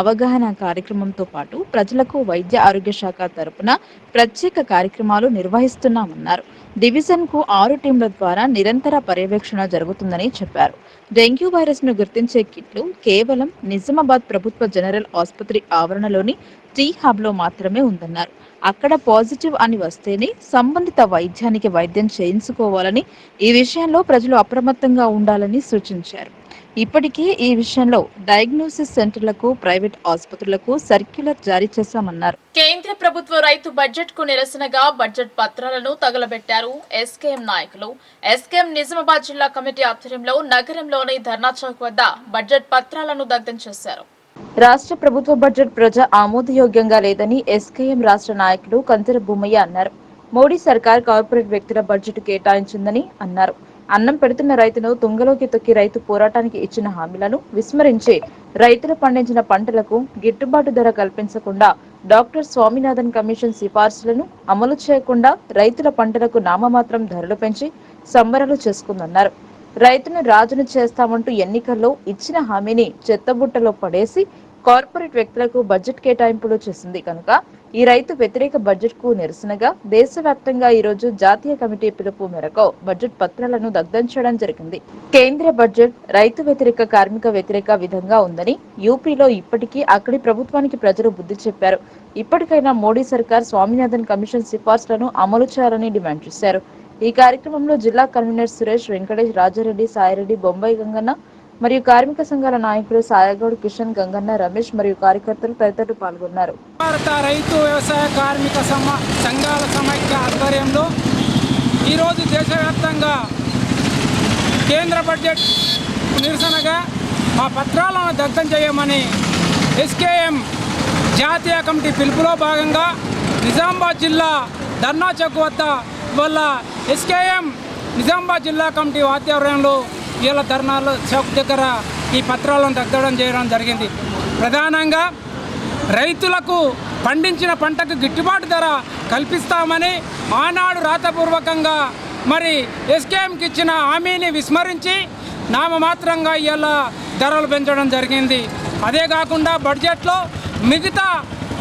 అవగాహన కార్యక్రమంతో పాటు ప్రజలకు వైద్య ఆరోగ్య శాఖ తరపున ప్రత్యేక కార్యక్రమాలు నిర్వహిస్తున్నామన్నారు. డివిజన్ కు 6 టీంల ద్వారా నిరంతర పర్యవేక్షణ జరుగుతుందని చెప్పారు. డెంగ్యూ వైరస్ ను గుర్తించే కిట్లు కేవలం నిజామాబాద్ ప్రభుత్వ జనరల్ ఆసుపత్రి ఆవరణలోని టీ హబ్ లో మాత్రమే ఉందన్నారు. అక్కడ పాజిటివ్ అని వస్తేనే సంబంధిత వైద్యానికి వైద్యం చేయించుకోవాలని, ఈ విషయంలో ప్రజలు అప్రమత్తంగా ఉండాలని సూచించారు. ఇప్పటికే ఈ విషయంలో డయాగ్నోసిస్ సెంటర్లకు, ప్రైవేట్ ఆసుపత్రులకు సర్క్యులర్ జారీ చేశామన్నారు. కేంద్ర ప్రభుత్వ రైతు బడ్జెట్ కు నిరసనగా బడ్జెట్ పత్రాలను తగలబెట్టారు ఎస్కేఎం నాయకులు. ఎస్కేఎం నిజామాబాద్ జిల్లా కమిటీ ఆధ్వర్యంలో నగరంలోని ధర్నా చౌక్ వద్ద బడ్జెట్ పత్రాలను దగ్ధం చేశారు. రాష్ట్ర ప్రభుత్వ బడ్జెట్ ప్రజా ఆమోదయోగ్యంగా లేదని ఎస్కేఎం రాష్ట్ర నాయకుడు కంచెర భూమయ్య అన్నారు. మోడీ సర్కార్ కార్పొరేట్ వ్యక్తుల బడ్జెట్ కేటాయించిందని అన్నారు. అన్నం పెడుతున్న రైతును తుంగలోకి తొక్కి రైతు పోరాటానికి ఇచ్చిన హామీలను విస్మరించి రైతులు పండించిన పంటలకు గిట్టుబాటు ధర కల్పించకుండా, డాక్టర్ స్వామినాథన్ కమిషన్ సిఫార్సులను అమలు చేయకుండా రైతుల పంటలకు నామమాత్రం ధరలు పెంచి సంబరాలు చేసుకుందన్నారు. రైతును రాజును చేస్తామంటూ ఎన్నికల్లో ఇచ్చిన హామీని చెత్తబుట్టలో పడేసి కార్పొరేట్ వ్యక్తులకు బడ్జెట్ కేటాయింపులు చేసింది కనుక ఈ రైతు వ్యతిరేక బడ్జెట్ కు నిరసనగా దేశవ్యాప్తంగా ఈ రోజు జాతీయ కమిటీ పిలుపు మేరకు బడ్జెట్ పత్రాలను దగ్ధం చేయడం జరిగింది. కేంద్ర బడ్జెట్ రైతు వ్యతిరేక, కార్మిక వ్యతిరేక విధంగా ఉందని యూపీలో ఇప్పటికీ అక్కడి ప్రభుత్వానికి ప్రజలు బుద్ధి చెప్పారు. ఇప్పటికైనా మోడీ సర్కార్ స్వామినాథన్ కమిషన్ సిఫార్సులను అమలు చేయాలని డిమాండ్ చేశారు. ఈ కార్యక్రమంలో జిల్లా కన్వీనర్ సురేష్, వెంకటేష్, రాజారెడ్డి, సాయిరెడ్డి, బొంబాయి గంగన్న మరియు కార్మిక సంఘాల నాయకులు సాయగౌడ్, కిషన్, గంగన్న, రమేష్ మరియు కార్యకర్తలు తదితరులు పాల్గొన్నారు. భారత రైతు వ్యవసాయ కార్మిక సంఘాల సమైక్య ఆధ్వర్యంలో ఈరోజు దేశవ్యాప్తంగా కేంద్ర బడ్జెట్ నిరసనగా మా పత్రాలను దగ్ధం చేయమని ఎస్కేఎం జాతీయ కమిటీ పిలుపులో భాగంగా నిజామాబాద్ జిల్లా ధర్నా చౌక్ వద్ద ఇవాళ ఎస్కేఎం నిజామాబాద్ జిల్లా కమిటీ ఆధ్వర్యంలో ఇవాళ ధర్నాల చౌక్ దగ్గర ఈ పత్రాలను దగ్ధం చేయడం జరిగింది. ప్రధానంగా రైతులకు పండించిన పంటకు గిట్టుబాటు ధర కల్పిస్తామని ఆనాడు రాతపూర్వకంగా మరి ఎస్కేఎంకి ఇచ్చిన హామీని విస్మరించి నామమాత్రంగా ఇవాళ ధరలు పెంచడం జరిగింది. అదే కాకుండా బడ్జెట్లో మిగతా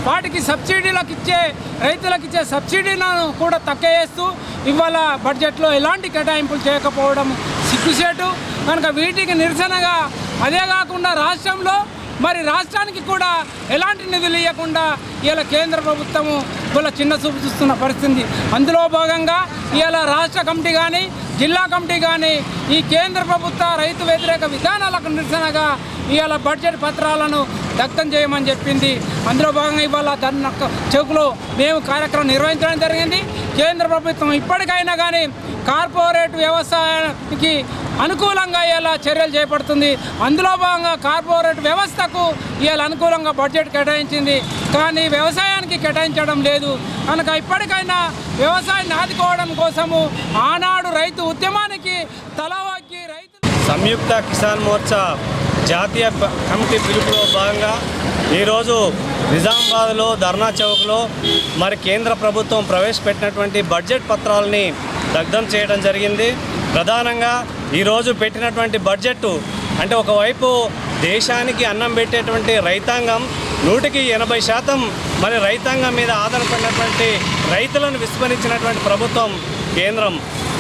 వాటికి సబ్సిడీలకు ఇచ్చే రైతులకు ఇచ్చే సబ్సిడీలను కూడా తక్కువేస్తూ ఇవాళ బడ్జెట్లో ఎలాంటి కేటాయింపులు చేయకపోవడం సిగ్గుసేటు. కనుక వీటికి నిరసనగా అదే కాకుండా రాష్ట్రంలో మరి రాష్ట్రానికి కూడా ఎలాంటి నిధులు ఇవ్వకుండా ఇవాళ కేంద్ర ప్రభుత్వము ఇవాళ చిన్న చూపు చూస్తున్న పరిస్థితి. అందులో భాగంగా ఇవాళ రాష్ట్ర కమిటీ కానీ జిల్లా కమిటీ కానీ ఈ కేంద్ర ప్రభుత్వ రైతు వ్యతిరేక విధానాలకు నిరసనగా ఇవాళ బడ్జెట్ పత్రాలను దగ్ధం చేయమని చెప్పింది. అందులో భాగంగా ఇవాళ ధర్నా చౌక్లో మేము కార్యక్రమం నిర్వహించడం జరిగింది. కేంద్ర ప్రభుత్వం ఇప్పటికైనా కానీ కార్పొరేట్ వ్యవసాయానికి అనుకూలంగా ఇలా చర్యలు చేపడుతుంది. అందులో భాగంగా కార్పొరేట్ వ్యవస్థకు ఇవాళ అనుకూలంగా బడ్జెట్ కేటాయించింది, కానీ వ్యవసాయానికి కేటాయించడం లేదు. కనుక ఇప్పటికైనా వ్యవసాయాన్ని ఆదుకోవడం కోసము ఆనాడు రైతు ఉద్యమానికి తలవగ్గి రైతు సంయుక్త కిసాన్ మోర్చా జాతీయ కమిటీ పిలుపులో భాగంగా ఈరోజు నిజామాబాద్లో ధర్నా చౌక్లో మరి కేంద్ర ప్రభుత్వం ప్రవేశపెట్టినటువంటి బడ్జెట్ పత్రాలని దగ్ధం చేయడం జరిగింది. ప్రధానంగా ఈరోజు పెట్టినటువంటి బడ్జెట్ అంటే ఒకవైపు దేశానికి అన్నం పెట్టేటువంటి రైతాంగం 100% మరి రైతాంగం మీద ఆధారపడినటువంటి రైతులను విస్మరించినటువంటి ప్రభుత్వం కేంద్రం.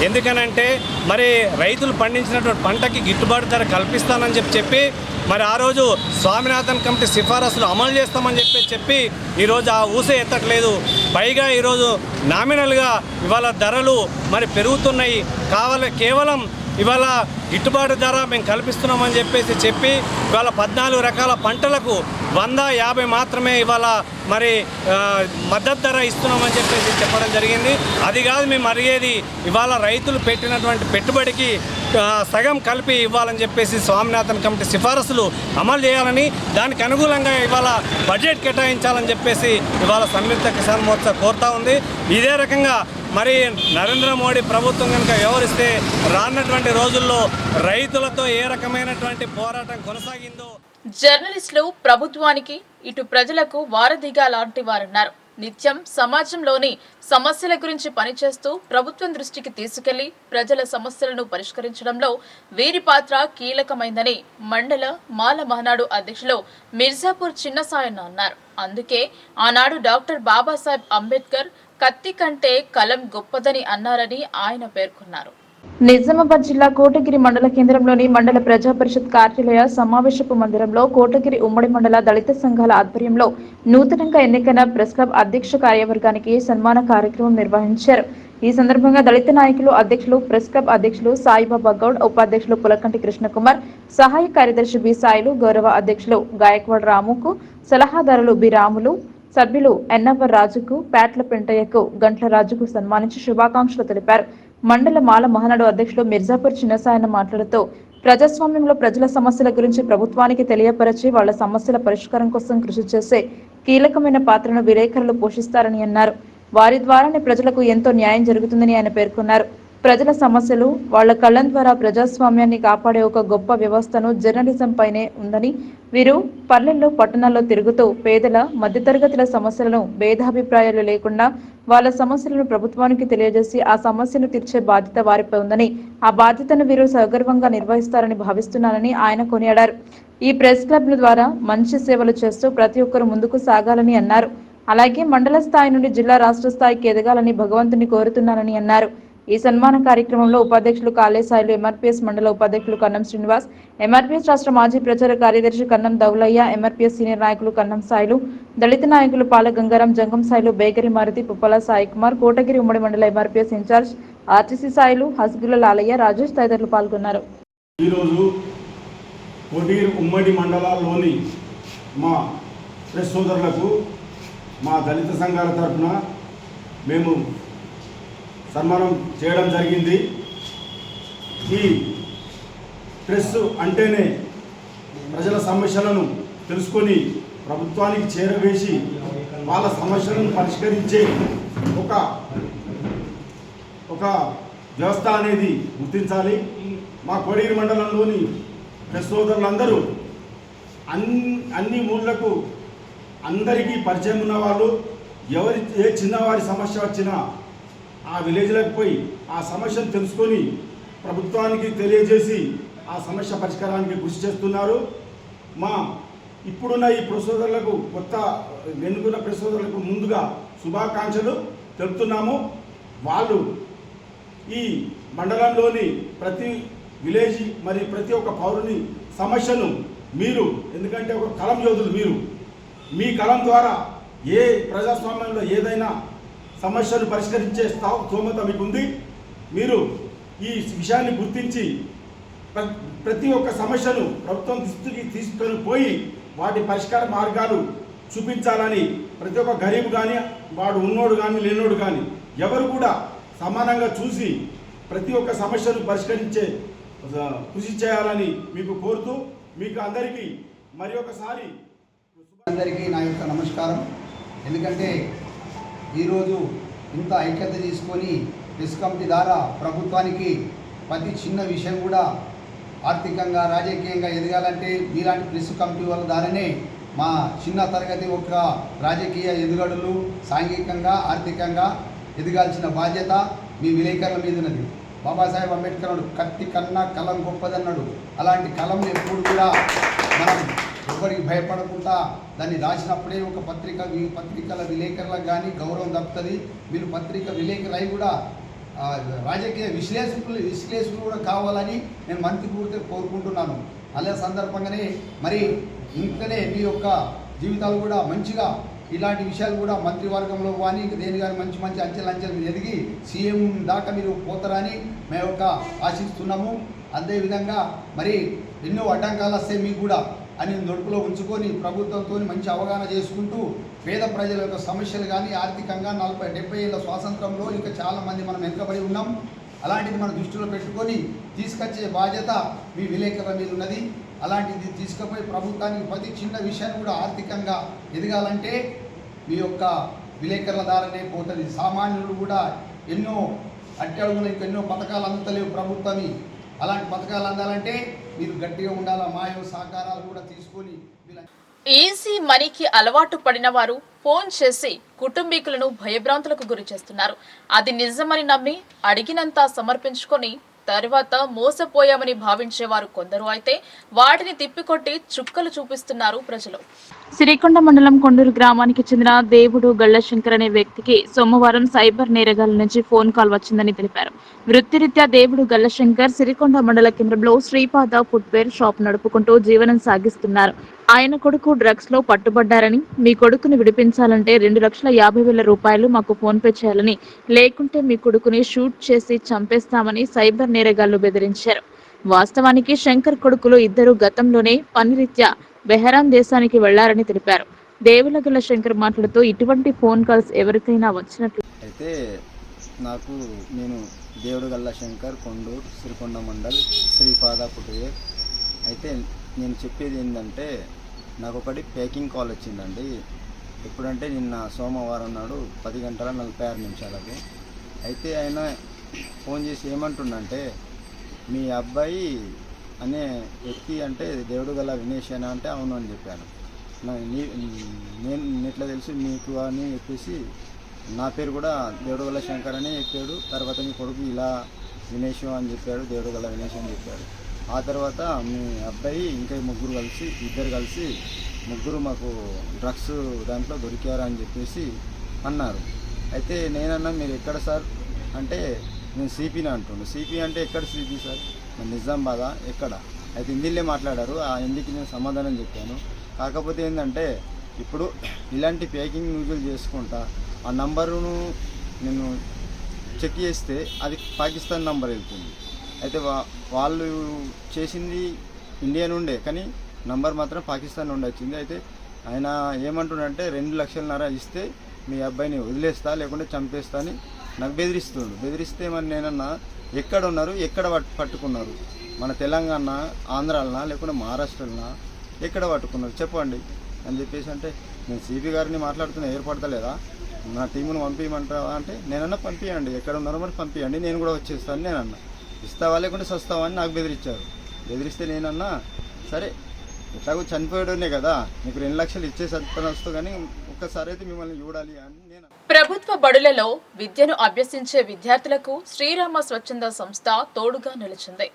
ఎందుకనంటే మరి రైతులు పండించినటువంటి పంటకి గిట్టుబాటు ధర కల్పిస్తానని చెప్పి మరి ఆ రోజు స్వామినాథన్ కమిటీ సిఫారసులు అమలు చేస్తామని చెప్పి ఈరోజు ఆ ఊసే ఎత్తట్లేదు. పైగా ఈరోజు నామినల్గా ఇవాళ ధరలు మరి పెరుగుతున్నాయి. కేవలం ఇవాళ గిట్టుబాటు ధర మేము కల్పిస్తున్నామని చెప్పి ఇవాళ 14 రకాల పంటలకు 150 మాత్రమే ఇవాళ మరి మద్దతు ధర ఇస్తున్నామని చెప్పడం జరిగింది. అది కాదు మేము అడిగేది, ఇవాళ రైతులు పెట్టినటువంటి పెట్టుబడికి సగం కలిపి ఇవ్వాలని చెప్పేసి స్వామినాథన్ కమిటీ సిఫారసులు అమలు చేయాలని, దానికి అనుకూలంగా ఇవాళ బడ్జెట్ కేటాయించాలని చెప్పేసి ఇవాళ సంయుక్త కిసాన్ మోర్చా కోరుతా ఉంది. ఇదే రకంగా మరి నరేంద్ర మోడీ ప్రభుత్వం కనుక వ్యవహరిస్తే రానున్నటువంటి రోజుల్లో రైతులతో ఏ రకమైనటువంటి పోరాటం కొనసాగిందో. జర్నలిస్టులు ప్రభుత్వానికి ఇటు ప్రజలకు వారధిగా లాంటి వారన్నారు. నిత్యం సమాజంలోని సమస్యల గురించి పనిచేస్తూ ప్రభుత్వం దృష్టికి తీసుకెళ్లి ప్రజల సమస్యలను పరిష్కరించడంలో వీరి పాత్ర కీలకమైందని మండల మాల మహనాడు అధ్యక్షులు మిర్జాపూర్ చిన్నసాయన్న అన్నారు. అందుకే ఆనాడు డాక్టర్ బాబాసాహెబ్ అంబేద్కర్ కత్తి కంటే కలం గొప్పదని అన్నారని ఆయన పేర్కొన్నారు. నిజామాబాద్ జిల్లా కోటగిరి మండల కేంద్రంలోని మండల ప్రజా పరిషత్ కార్యాలయ సమావేశపు మందిరంలో కోటగిరి ఉమ్మడి మండల దళిత సంఘాల ఆధ్వర్యంలో నూతనంగా ఎన్నికైన ప్రెస్ క్లబ్ అధ్యక్ష కార్యవర్గానికి సన్మాన కార్యక్రమం నిర్వహించారు. ఈ సందర్భంగా దళిత నాయకులు, అధ్యక్షులు, ప్రెస్ క్లబ్ అధ్యక్షులు సాయిబాబా గౌడ్, ఉపాధ్యక్షులు పులకంటి కృష్ణకుమార్, సహాయ కార్యదర్శి బి సాయిలు, గౌరవ అధ్యక్షులు గాయక్వాడ రాముకు, సలహాదారులు బి రాములు, సభ్యులు ఎన్నవర్ రాజుకు, పేట్ల పెంటయ్యకు, గంట్ల రాజుకు సన్మానించి శుభాకాంక్షలు తెలిపారు. మండల మాల మహనాడు అధ్యక్షులు మిర్జాపూర్ చిన్నసాయన్న మాట్లాడుతూ ప్రజాస్వామ్యంలో ప్రజల సమస్యల గురించి ప్రభుత్వానికి తెలియపరిచి వాళ్ల సమస్యల పరిష్కారం కోసం కృషి చేసే కీలకమైన పాత్రను విలేకరులు పోషిస్తారని అన్నారు. వారి ద్వారానే ప్రజలకు ఎంతో న్యాయం జరుగుతుందని ఆయన పేర్కొన్నారు. ప్రజల సమస్యలు వాళ్ల కళ్ళం ద్వారా ప్రజాస్వామ్యాన్ని కాపాడే ఒక గొప్ప వ్యవస్థను జర్నలిజం పైనే ఉందని, వీరు పల్లెల్లో పట్టణాల్లో తిరుగుతూ పేదల, మధ్యతరగతుల సమస్యలను భేదాభిప్రాయాలు లేకుండా వాళ్ళ సమస్యలను ప్రభుత్వానికి తెలియజేసి ఆ సమస్యను తీర్చే బాధ్యత వారిపై ఉందని, ఆ బాధ్యతను వీరు సగర్వంగా నిర్వహిస్తారని భావిస్తున్నారని ఆయన కొనియాడారు. ఈ ప్రెస్ క్లబ్ల ద్వారా మంచి సేవలు చేస్తూ ప్రతి ఒక్కరూ ముందుకు సాగాలని అన్నారు. అలాగే మండల స్థాయి నుండి జిల్లా, రాష్ట్ర స్థాయికి ఎదగాలని భగవంతుని కోరుతున్నానని అన్నారు. ఈ సన్మాన కార్యక్రమంలో ఉపాధ్యక్షులు కాళేసాయిలు, ఎంఆర్పీఎస్ మండల ఉపాధ్యక్షులు కన్నం శ్రీనివాస్, ఎంఆర్పీఎస్ రాష్ట్ర మాజీ ప్రచార కార్యదర్శి కన్నం దౌలయ్య, ఎంఆర్పీఎస్ సీనియర్ నాయకులు కన్నం సాయిలు, దళిత నాయకులు పాల గంగారాం, జంగం సాయిలు, బేగరి మారుతి, పుప్పల సాయి కుమార్, కోటగిరి ఉమ్మడి మండల MRPS incharge RTC Sailu, Hasgula Lalaiah, Rajesh తదితరులు పాల్గొన్నారు. ఈరోజు కోటగిరి ఉమ్మడి మండలాల్లోని మా ప్రెస్ సోదరులకు మా దళిత సంఘాల తరఫున మేము సన్మానం చేయడం జరిగింది. ఈ ప్రెస్ అంటేనే ప్రజల సమస్యలను తెలుసుకొని ప్రభుత్వానికి చేరవేసి వాళ్ళ సమస్యలను పరిష్కరించే ఒక వ్యవస్థ అనేది గుర్తించాలి. మా కోడగిరి మండలంలోని ప్రెస్ సోదరులందరూ అన్ని ఊళ్ళకు అందరికీ పరిచయం ఉన్న వాళ్ళు, ఏ చిన్నవారి సమస్య వచ్చినా ఆ విలేజ్లకు పోయి ఆ సమస్యను తెలుసుకొని ప్రభుత్వానికి తెలియజేసి ఆ సమస్య పరిష్కారానికి కృషి చేస్తున్నారు. మా ఇప్పుడున్న ఈ ప్రెస్ సోదరులకు, కొత్త ఎన్నుకున్న ప్రెస్ సోదరులకు ముందుగా శుభాకాంక్షలు తెలుపుతున్నాము. వాళ్ళు ఈ మండలంలోని ప్రతి విలేజ్ మరి ప్రతి ఒక్క పౌరుని సమస్యను మీరు, ఎందుకంటే ఒక కలం యోధులు మీరు, మీ కలం ద్వారా ఏ ప్రజాస్వామ్యంలో ఏదైనా సమస్యను పరిష్కరించే స్తోమత మీకుంది. మీరు ఈ విషయాన్ని గుర్తించి ప్రతి ఒక్క సమస్యను ప్రభుత్వం దృష్టికి తీసుకొని పోయి వాటి పరిష్కార మార్గాలు చూపించాలని ప్రతి ఒక్క గరీబ్ కానీ, వాడు ఉన్నోడు కానీ లేనోడు కానీ ఎవరు కూడా సమానంగా చూసి ప్రతి ఒక్క సమస్యను పరిష్కరించే కృషి చేయాలని మీకు కోరుతూ, మీకు అందరికీ మరి ఒకసారి అందరికీ నా యొక్క నమస్కారం. ఎందుకంటే ఈరోజు ఇంత ఐక్యత తీసుకొని ప్రెస్ కమిటీ ద్వారా ప్రభుత్వానికి ప్రతి చిన్న విషయం కూడా ఆర్థికంగా రాజకీయంగా ఎదగాలంటే మీలాంటి ప్రెస్ కమిటీ వాళ్ళ ద్వారానే మా చిన్న తరగతి ఒక రాజకీయ ఎదుగుదలలు సాంఘికంగా ఆర్థికంగా ఎదగాల్సిన బాధ్యత మీ విలేకరుల మీద ఉన్నది. బాబాసాహెబ్ అంబేద్కర్ అన్నాడు, కత్తి కన్నా కలం గొప్పదన్నాడు. అలాంటి కలం ఎప్పుడు కూడా మనం ఎవరికి భయపడకుండా దాన్ని రాసినప్పుడే ఒక పత్రికల విలేకరులకు కానీ గౌరవం దక్కుతుంది. మీరు పత్రిక విలేకరులు అయి కూడా రాజకీయ విశ్లేషకులు కూడా కావాలని నేను మనస్ఫూర్తిగా కోరుకుంటున్నాను. అదే సందర్భంగానే మరి ఇంకనే మీ యొక్క జీవితాలు కూడా మంచిగా ఇలాంటి విషయాలు కూడా మంత్రివర్గంలో కానీ దేని కానీ మంచి అంచెలు ఎదిగి సీఎం దాకా మీరు పోతారని మేము ఆశిస్తున్నాము. అదేవిధంగా మరి ఎన్నో అడ్డంకాలు వస్తాయి మీకు కూడా అని నొడుపులో ఉంచుకొని ప్రభుత్వంతో మంచి అవగాహన చేసుకుంటూ పేద ప్రజల యొక్క సమస్యలు కానీ ఆర్థికంగా 40-70 ఏళ్ళ స్వాతంత్రంలో ఇంకా చాలామంది మనం వెనుకబడి ఉన్నాం. అలాంటిది మనం దృష్టిలో పెట్టుకొని తీసుకొచ్చే బాధ్యత మీ విలేకరుల మీద ఉన్నది. అలాంటిది తీసుకుపోయి ప్రభుత్వానికి ప్రతి చిన్న విషయాన్ని కూడా ఆర్థికంగా ఎదగాలంటే మీ యొక్క విలేకరుల ద్వారానే పోతుంది. సామాన్యులు కూడా ఎన్నో అట్టడుగున ఎన్నో పథకాలు అందుతలేవు ప్రభుత్వమి. అలాంటి పథకాలు అందాలంటే మీరు గట్టిగా ఉండాలా. మా యొక్క సహకారాలు కూడా తీసుకొని ఈజీ మనీకి అలవాటు పడిన వారు ఫోన్ చేసి కుటుంబీకులను భయభ్రాంతులకు గురి చేస్తున్నారు. అది నిజమని నమ్మి అడిగినంత సమర్పించుకొని తర్వాత మోసపోయామని భావించేవారు కొందరు అయితే వాటిని తిప్పికొట్టి చుక్కలు చూపిస్తున్నారు ప్రజలు. సిరికొండ మండలం కొండూరు గ్రామానికి చెందిన దేవుడు గళ్లశంకర్ అనే వ్యక్తికి సోమవారం సైబర్ నేరగాళ్ల నుంచి ఫోన్ కాల్ వచ్చిందని తెలిపారు. వృత్తిరీత్యా దేవుడు గళ్లశంకర్ సిరికొండ మండల కేంద్రంలో శ్రీపాద ఫుట్వేర్ షాప్ నడుపుకుంటూ జీవనం సాగిస్తున్నారు. ఆయన కొడుకు డ్రగ్స్ లో పట్టుబడ్డారని, మీ కొడుకుని విడిపించాలంటే 2,50,000 రూపాయలు మాకు ఫోన్ పే చేయాలని, లేకుంటే మీ కొడుకుని షూట్ చేసి చంపేస్తామని సైబర్ నేరగాళ్లు బెదిరించారు. వాస్తవానికి శంకర్ కొడుకులు ఇద్దరు గతంలోనే పనిరీత్యా బెహరాన్ దేశానికి వెళ్లారని తెలిపారు. దేవులగల్ల శంకర్ మాట్లాడుతూ ఇటువంటి ఫోన్ కాల్స్ ఎవరికైనా వచ్చినట్లు అయితే నేను దేవుడు గల్ల శంకర్ కొండూరు సిరికొండ మండల్ శ్రీపాద ఫుట్వేర్ అయితే నేను చెప్పేది ఏంటంటే నాకు ఒకటి ప్యాకింగ్ కాల్ వచ్చిందండి. ఎప్పుడంటే నిన్న సోమవారం నాడు 10:46 అయితే ఆయన ఫోన్ చేసి ఏమంటుండంటే మీ అబ్బాయి అనే వ్యక్తి అంటే దేవుడు గల వినేష్ అని అంటే అవును అని చెప్పాను. నేను ఎట్లా తెలుసు మీకు అని చెప్పేసి నా పేరు కూడా దేవుడు గల శంకర్ అని చెప్పాడు. తర్వాత మీ కొడుకు ఇలా వినేష్ అని చెప్పాడు, దేవుడు గల వినేష్ అని చెప్పాడు. ఆ తర్వాత మీ అబ్బాయి ఇంకా ఇద్దరు కలిసి ముగ్గురు మాకు డ్రగ్స్ దాంట్లో దొరికారు అని చెప్పేసి అన్నారు. అయితే నేనన్నా మీరు ఎక్కడ సార్ అంటే నేను సిపిని అంటుండు. సిపి అంటే ఎక్కడ సిపి సార్? నిజామాబాదా ఎక్కడ? అయితే హిందీలో మాట్లాడారు. ఆ హిందీకి నేను సమాధానం చెప్పాను. కాకపోతే ఏంటంటే ఇప్పుడు ఇలాంటి ప్యాకింగ్ యూజులు చేసుకుంటా ఆ నంబరును నేను చెక్ చేస్తే అది పాకిస్తాన్ నంబర్ వెళ్తుంది. అయితే వాళ్ళు చేసింది ఇండియా నుండే కానీ నంబర్ మాత్రం పాకిస్తాన్ నుండి వచ్చింది. అయితే ఆయన ఏమంటుండంటే 2,50,000 ఇస్తే మీ అబ్బాయిని వదిలేస్తా లేకుంటే చంపేస్తా అని నాకు బెదిరిస్తే మరి నేనన్నా ఎక్కడ ఉన్నారు, ఎక్కడ పట్టుకున్నారు, మన తెలంగాణ ఆంధ్రాలనా లేకుంటే మహారాష్ట్రలనా ఎక్కడ పట్టుకున్నారు చెప్పండి అని చెప్పేసి అంటే నేను సిపి గారిని మాట్లాడుతున్నా ఏర్పడతలేదా నా టీమును పంపించమంటావా అంటే నేనన్నా పంపించండి ఎక్కడ ఉన్నారో మరి పంపించండి నేను కూడా వచ్చేస్తాను నేనన్నా ఇస్తావా లేకుంటే సస్తావా అని నాకు బెదిరించారు. బెదిరిస్తే నేనన్నా సరే ఎట్లాగో చనిపోయాడునే కదా నీకు 2 లక్షలు ఇచ్చే సత్తాను వస్తూ కానీ ఒక్కసారి అయితే మిమ్మల్ని చూడాలి అని నేను. ప్రభుత్వ బడులలో విద్యను అభ్యసించే విద్యార్థులకు శ్రీరామ స్వచ్ఛంద సంస్థ తోడుగా నిలిచింది.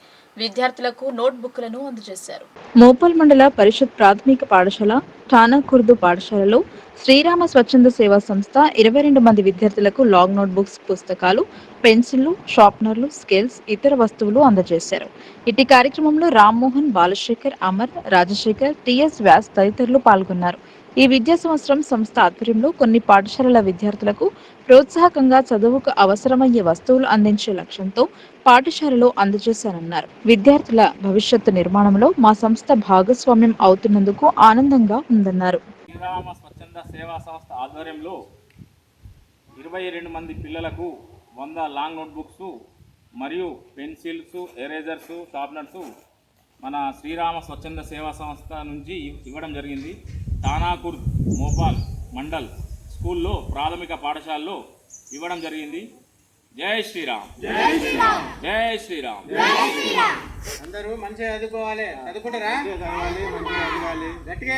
విద్యార్థులకు నోట్బుక్లను అందజేశారు. మోపల్ మండల పరిషత్ ప్రాథమిక పాఠశాల ఠానా కుర్దు పాఠశాలలో శ్రీరామ స్వచ్ఛంద సేవా సంస్థ 22 మంది విద్యార్థులకు లాంగ్ నోట్బుక్స్, పుస్తకాలు, పెన్సిళ్లు, షార్ప్నర్లు, స్కేల్స్, ఇతర వస్తువులు అందజేశారు. ఇటు కార్యక్రమంలో రామ్మోహన్, బాలశేఖర్, అమర్, రాజశేఖర్, టిఎస్ వ్యాస్ తదితరులు పాల్గొన్నారు. ఈ విద్యా సంవత్సరం సంస్థ ఆధ్వర్యంలో కొన్ని పాఠశాలల విద్యార్థులకు ప్రోత్సాహకంగా చదువుకు అవసరమయ్యే వస్తువులు అందించే లక్ష్యంతో పాఠశాలలో అందజేశారన్నారు. విద్యార్థుల భవిష్యత్తు నిర్మాణంలో మా సంస్థ భాగస్వామ్యం అవుతున్నందుకు ఆనందంగా ఉందన్నారు. శ్రీరామ స్వచ్ఛంద సేవా సంస్థ ఆధ్వర్యంలో 22 మంది పిల్లలకు 100 లాంగ్ నోట్బుక్స్ మరియు పెన్సిల్స్, ఎరేజర్స్, షార్ప్నర్స్ మన శ్రీరామ స్వచ్ఛంద సేవా సంస్థ నుంచి ఇవ్వడం జరిగింది. తానాకూర్ మోపాల్ మండల్ స్కూల్లో ప్రాథమిక పాఠశాలలో ఇవ్వడం జరిగింది. జై శ్రీరామ్, జై శ్రీరామ్, జై శ్రీరామ్. అందరూ మంచిగా చదువుకోవాలి, చదువుకుంటారా? గట్టిగా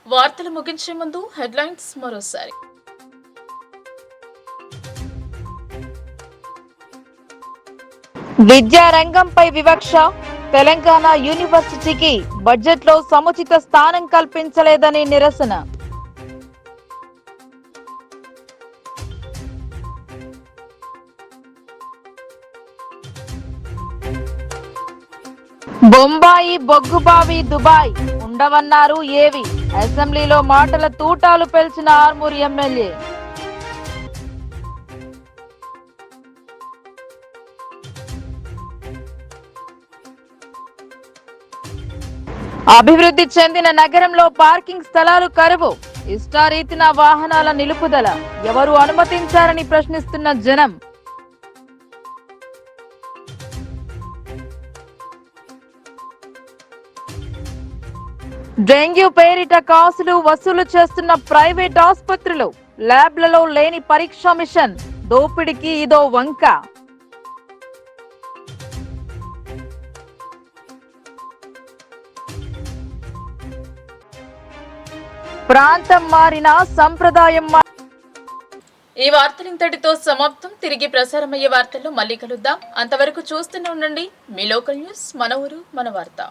వార్తలు ముగించే ముందు హెడ్లైన్స్ మరోసారి. విద్యా రంగంపై వివక్ష, తెలంగాణ యూనివర్సిటీకి బడ్జెట్లో సముచిత స్థానం కల్పించలేదని నిరసన. బొంబాయి, బొగ్గుబావి, దుబాయ్ ఉండవన్నారు ఏవి. అసెంబ్లీలో మాటల తూటాలు పేల్చిన ఆర్మూర్ ఎమ్మెల్యే. అభివృద్ధి చెందిన నగరంలో పార్కింగ్ స్థలాలు కరువు, ఇష్టారీతిన వాహనాల నిలుపుదల, ఎవరు అనుమతించారని ప్రశ్నిస్తున్న జనం. డెంగ్యూ పేరిట కాసులు వసూలు చేస్తున్న ప్రైవేట్ ఆసుపత్రులు, ల్యాబ్లలో లేని పరీక్షా మిషన్, దోపిడికి ఇదో వంక. ప్రాంతం మారినా సంప్రదాయం. ఈ వార్తలు ఇంతటితో సమాప్తం. తిరిగి ప్రసారమయ్యే వార్తల్లో మళ్ళీ కలుద్దాం. అంతవరకు చూస్తూనే ఉండండి మీ లోకల్ న్యూస్, మన ఊరు మన వార్త.